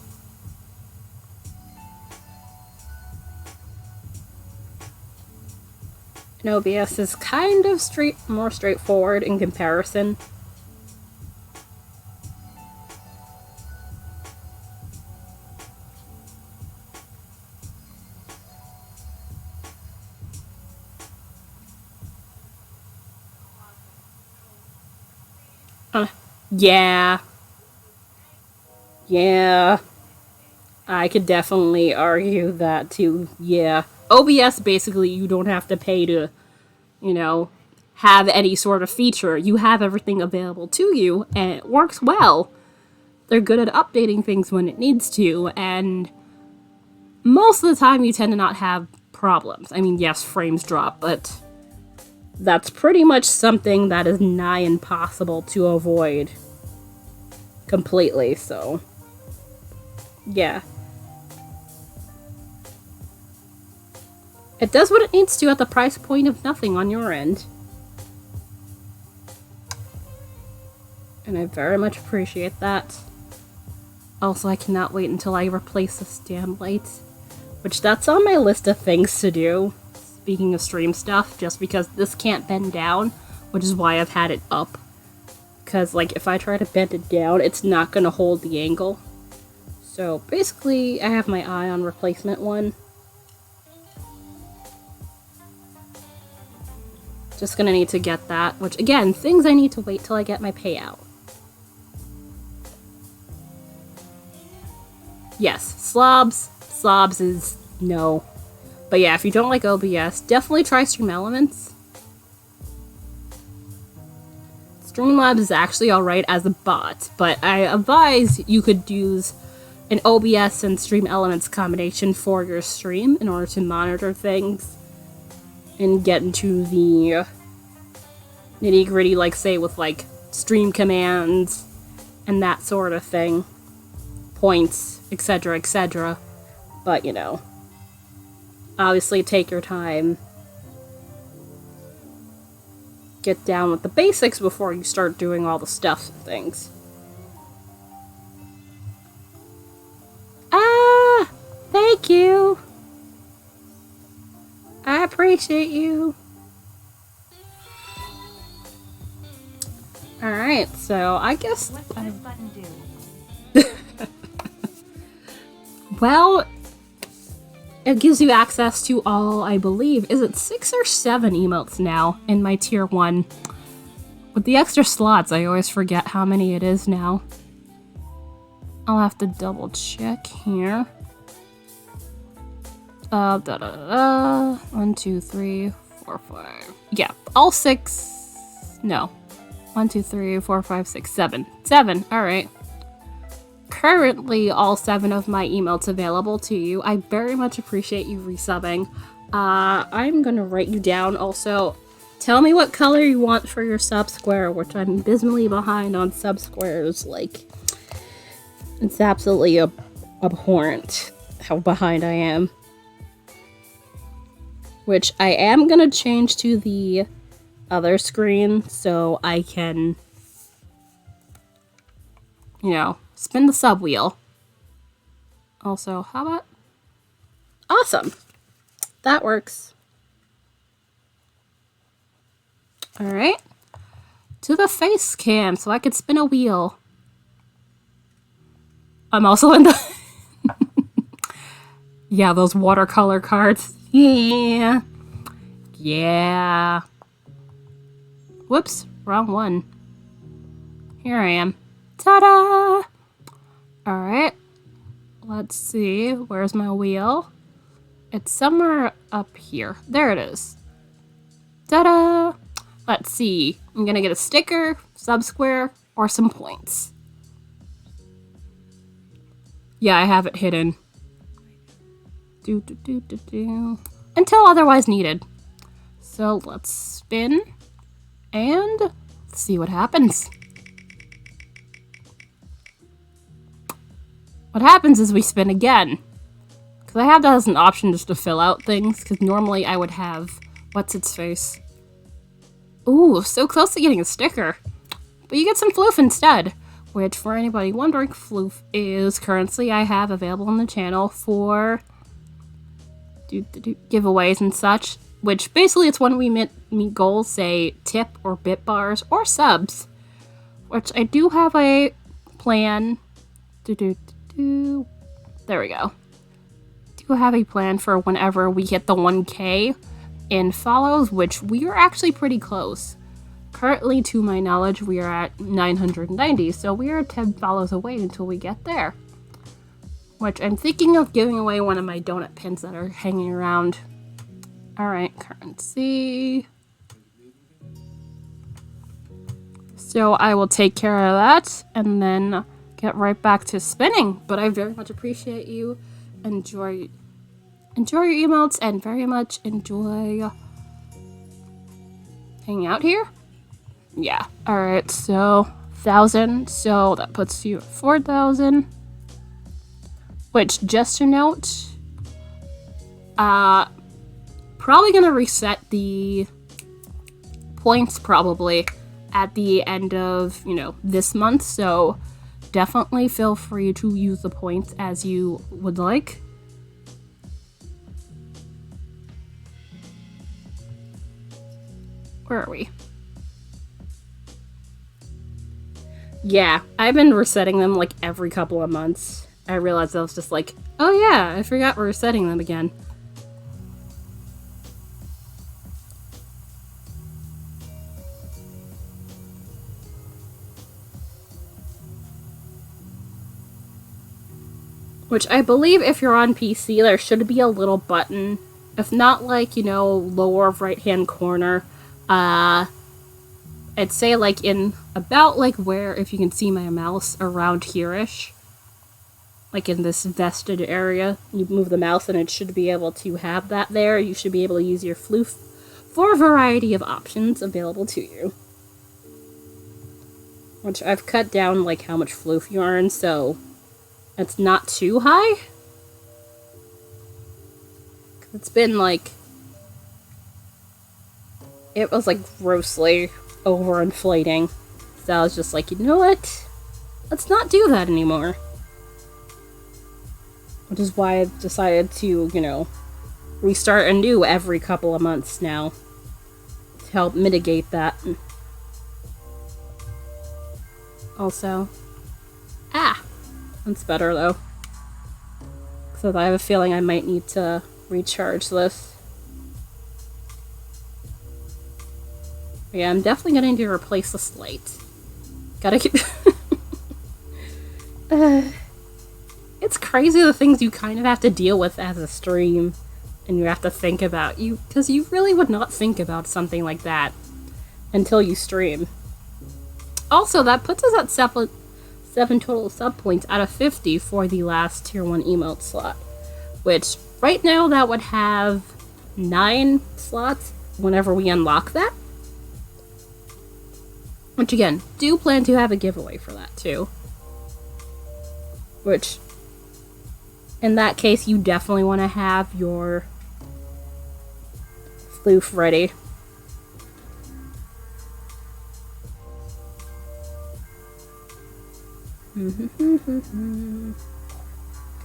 [SPEAKER 1] And OBS is kind of more straightforward in comparison. Yeah. Yeah. I could definitely argue that too, yeah. OBS, basically, you don't have to pay to, you know, have any sort of feature. You have everything available to you, and it works well. They're good at updating things when it needs to, and most of the time you tend to not have problems. I mean, yes, frames drop, but that's pretty much something that is nigh impossible to avoid completely, so yeah. It does what it needs to at the price point of nothing on your end. And I very much appreciate that. Also, I cannot wait until I replace the stand light, which that's on my list of things to do, speaking of stream stuff, just because this can't bend down, which is why I've had it up. Because, like, if I try to bend it down, it's not going to hold the angle. So, basically, I have my eye on replacement one. Just gonna need to get that, which, again, things I need to wait till I get my payout. Yes, slobs is no. But yeah, if you don't like OBS, definitely try Stream Elements. Streamlabs is actually alright as a bot, but I advise you could use an OBS and Stream Elements combination for your stream in order to monitor things and get into the nitty-gritty, like, say, with, like, stream commands and that sort of thing. Points, etc., etc. But, you know, obviously take your time. Get down with the basics before you start doing all the stuff and things. Ah! Thank you! I appreciate you. Alright, so I guess...
[SPEAKER 2] What's this button do?
[SPEAKER 1] Well, it gives you access to all, I believe, is it 6 or 7 emotes now in my tier 1? With the extra slots, I always forget how many it is now. I'll have to double check here. 1, 2, 3, 4, 5. Yeah, all 6. No. 1, 2, 3, 4, 5, 6, 7. 7, alright. Currently, all 7 of my emotes available to you. I very much appreciate you resubbing. I'm gonna write you down. Also, tell me what color you want for your sub square, which I'm abysmally behind on sub squares. Like, it's absolutely abhorrent how behind I am. Which I am gonna change to the other screen so I can, you know, spin the sub wheel. Also, how about... Awesome! That works. Alright. To the face cam so I could spin a wheel. I'm also in the... Yeah, those watercolor cards. Yeah. Yeah. Whoops, wrong one. Here I am. Ta-da! Alright. Let's see. Where's my wheel? It's somewhere up here. There it is. Ta-da! Let's see. I'm gonna get a sticker, sub-square, or some points. Yeah, I have it hidden. Until otherwise needed. So let's spin and see what happens. What happens is we spin again. Because I have that as an option just to fill out things, because normally I would have what's-its-face. Ooh, so close to getting a sticker. But you get some Floof instead, which for anybody wondering, Floof is currently I have available on the channel for giveaways and such, which basically it's when we meet goals, say tip or bit bars or subs, which I do have a plan. There we go. Do have a plan for whenever we hit the 1K in follows, which we are actually pretty close. Currently, to my knowledge, we are at 990, so we are 10 follows away until we get there. Which I'm thinking of giving away one of my donut pins that are hanging around. Alright, currency. So I will take care of that and then get right back to spinning. But I very much appreciate you enjoying enjoy your emotes and very much enjoy hanging out here. Yeah. Alright, so 1,000. So that puts you at 4,000. Which, just to note, probably gonna reset the points probably at the end of, this month. So definitely feel free to use the points as you would like. Where are we? Yeah, I've been resetting them like every couple of months. I realized I was just like, oh yeah, I forgot we're resetting them again. Which I believe if you're on PC, there should be a little button. If not, like, lower right-hand corner. I'd say, like, in about, like, where, if you can see my mouse, around here-ish. Like, in this vested area. You move the mouse and it should be able to have that there. You should be able to use your floof for a variety of options available to you. Which I've cut down, like, how much floof you earn, so it's not too high. It's been, like, it was, like, grossly overinflating. So I was just like, you know what? Let's not do that anymore. Which is why I decided to, restart anew every couple of months now. To help mitigate that. Also. That's better, though. So I have a feeling I might need to recharge this. But yeah, I'm definitely gonna need to replace the slate. Gotta keep... It's crazy the things you kind of have to deal with as a stream. And you have to think about. Because you really would not think about something like that until you stream. Also, that puts us at 7 total sub points out of 50 for the last tier 1 emote slot. Which, right now, that would have 9 slots whenever we unlock that. Which, again, do plan to have a giveaway for that, too. Which, in that case, you definitely want to have your floof ready.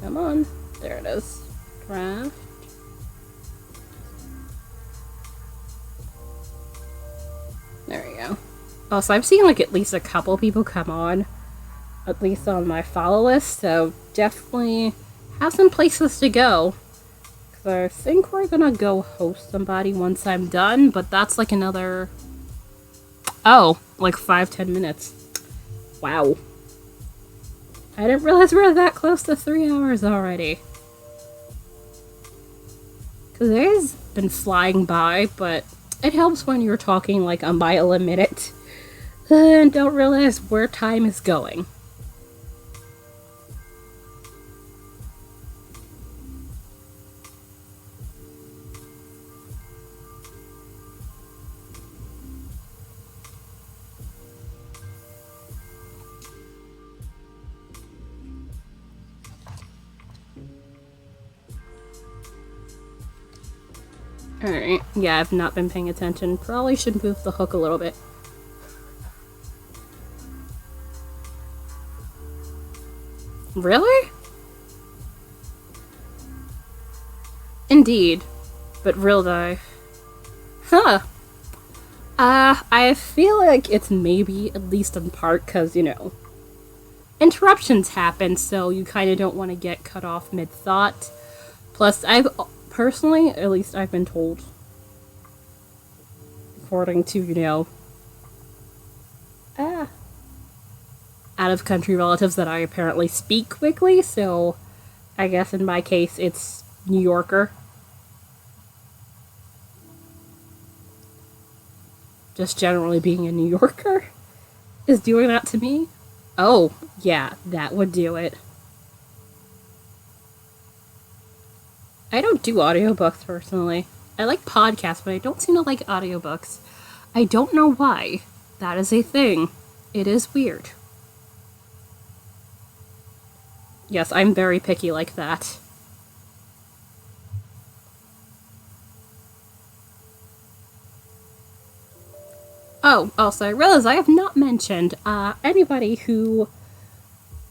[SPEAKER 1] Come on. There it is. Craft. There we go. Oh, so I've seen like at least a couple people come on. At least on my follow list. So definitely have some places to go. Because I think we're gonna go host somebody once I'm done. But that's like another... Oh, like 5-10 minutes. Wow. I didn't realize we were that close to 3 hours already. Because it has been flying by, but it helps when you're talking like a mile a minute. And don't realize where time is going. Alright, yeah, I've not been paying attention. Probably should move the hook a little bit. Really? Indeed. But real life. Huh. I feel like it's maybe, at least in part, because, interruptions happen, so you kind of don't want to get cut off mid-thought. Plus, personally, at least I've been told, according to, out-of-country relatives, that I apparently speak quickly, so I guess in my case it's New Yorker. Just generally being a New Yorker is doing that to me. Oh, yeah, that would do it. I don't do audiobooks personally. I like podcasts, but I don't seem to like audiobooks. I don't know why. That is a thing. It is weird. Yes, I'm very picky like that. Oh, also, I realize I have not mentioned anybody who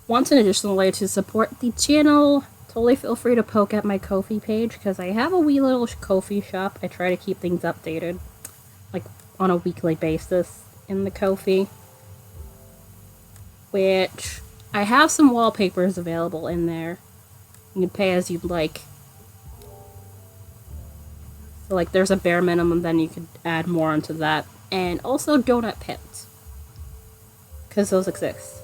[SPEAKER 1] wants an additional way to support the channel. Totally feel free to poke at my Ko-fi page, because I have a wee little Ko-fi shop. I try to keep things updated, like, on a weekly basis in the Ko-fi. Which, I have some wallpapers available in there. You can pay as you'd like. So, like, there's a bare minimum, then you could add more onto that. And also donut pins, because those exist.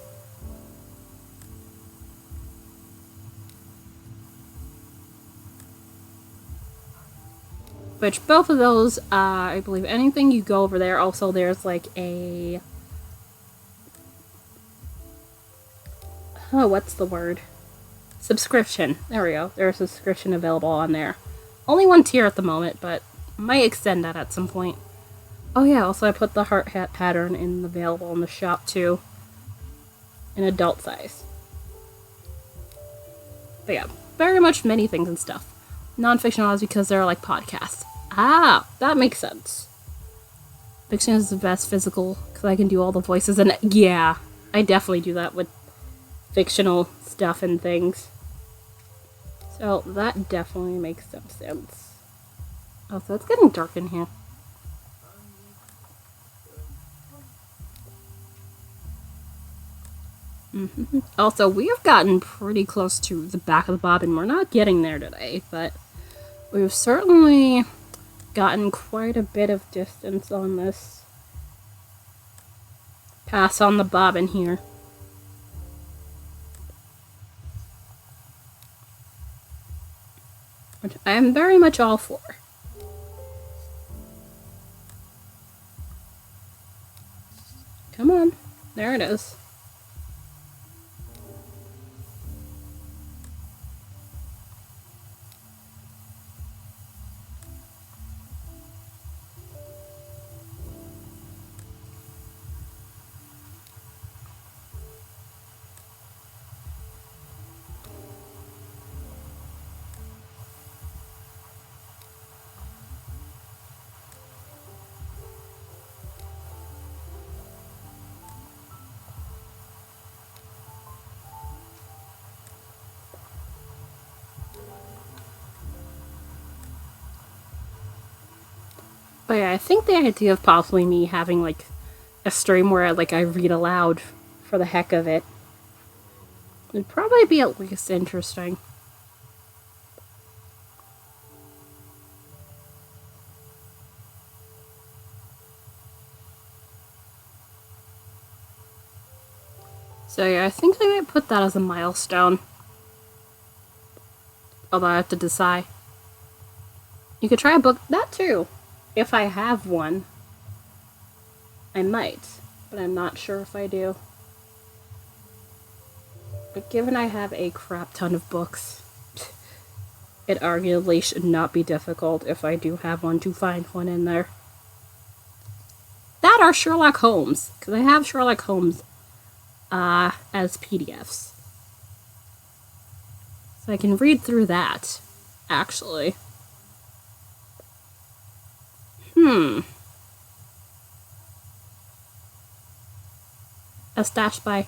[SPEAKER 1] Which, both of those, I believe anything you go over there, also there's like a... Oh, what's the word? Subscription. There we go. There's a subscription available on there. Only one tier at the moment, but might extend that at some point. Oh yeah, also I put the heart hat pattern available in the shop too. In adult size. But yeah, very much many things and stuff. Non-fictionalized because they're like podcasts. Ah, that makes sense. Fiction is the best physical, because I can do all the voices, and yeah, I definitely do that with fictional stuff and things. So that definitely makes some sense. Oh, so it's getting dark in here. Also, we have gotten pretty close to the back of the bobbin. We're not getting there today, but we've certainly gotten quite a bit of distance on this pass on the bobbin here. Which I am very much all for. Come on. There it is. But yeah, I think the idea of possibly me having like a stream where like I read aloud for the heck of it would probably be at least interesting. So yeah, I think I might put that as a milestone. Although I have to decide. You could try a book, that too. If I have one, I might, but I'm not sure if I do. But given I have a crap ton of books, it arguably should not be difficult if I do have one to find one in there. That or Sherlock Holmes, because I have Sherlock Holmes as PDFs. So I can read through that, actually. A stash by.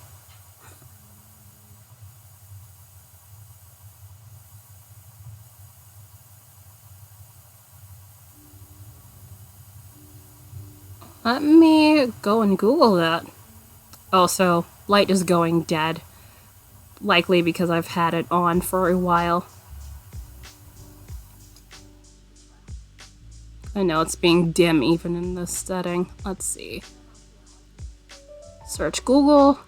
[SPEAKER 1] Let me go and Google that. Also, light is going dead. Likely because I've had it on for a while. I know it's being dim even in this setting. Let's see. Search Google.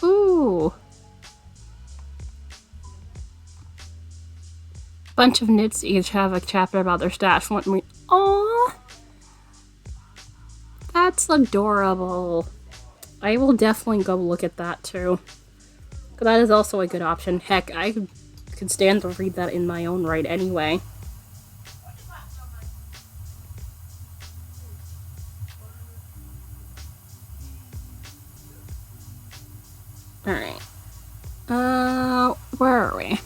[SPEAKER 1] Ooh. Bunch of knits each have a chapter about their stash. Aww. That's adorable. I will definitely go look at that too. That is also a good option. Heck, I could stand to read that in my own right anyway. Alright. Where are we?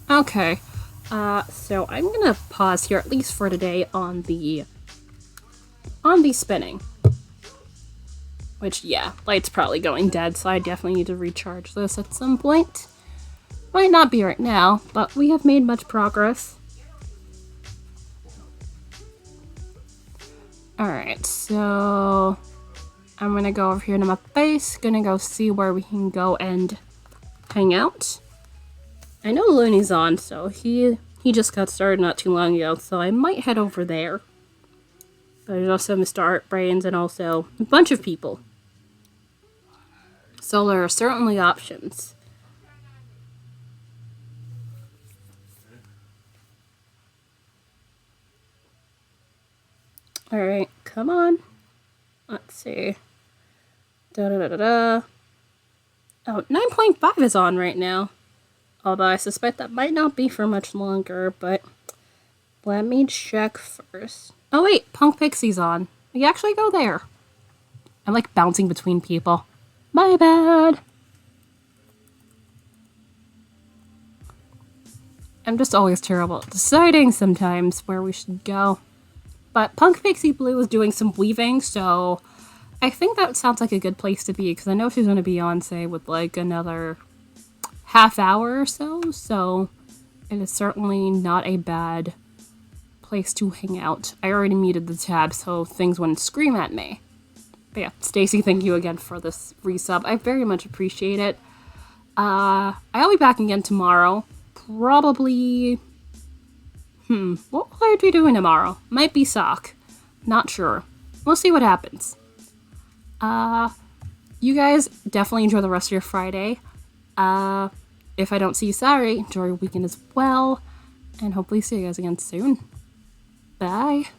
[SPEAKER 1] Okay. So I'm gonna pause here, at least for today, on the spinning. Which, yeah, light's probably going dead, so I definitely need to recharge this at some point. Might not be right now, but we have made much progress. Alright, so I'm gonna go over here to my base, gonna go see where we can go and hang out. I know Looney's on, so he just got started not too long ago, so I might head over there. But there's also Mr. Art Brains and also a bunch of people. So there are certainly options. Alright, come on. Let's see. Da-da-da-da-da. Oh, 9.5 is on right now. Although I suspect that might not be for much longer, but let me check first. Oh wait, Punk Pixie's on. We actually go there. I'm like bouncing between people. My bad. I'm just always terrible at deciding sometimes where we should go. But Punk Pixie Blue is doing some weaving, so I think that sounds like a good place to be, because I know she's going to be on, say, with like another half hour or so, so it is certainly not a bad place to hang out. I already muted the tab so things wouldn't scream at me. But yeah, Stacy, thank you again for this resub. I very much appreciate it. I'll be back again tomorrow. Probably... what will I be doing tomorrow? Might be sock. Not sure. We'll see what happens. You guys definitely enjoy the rest of your Friday. If I don't see you Saturday, enjoy your weekend as well. And hopefully see you guys again soon. Bye.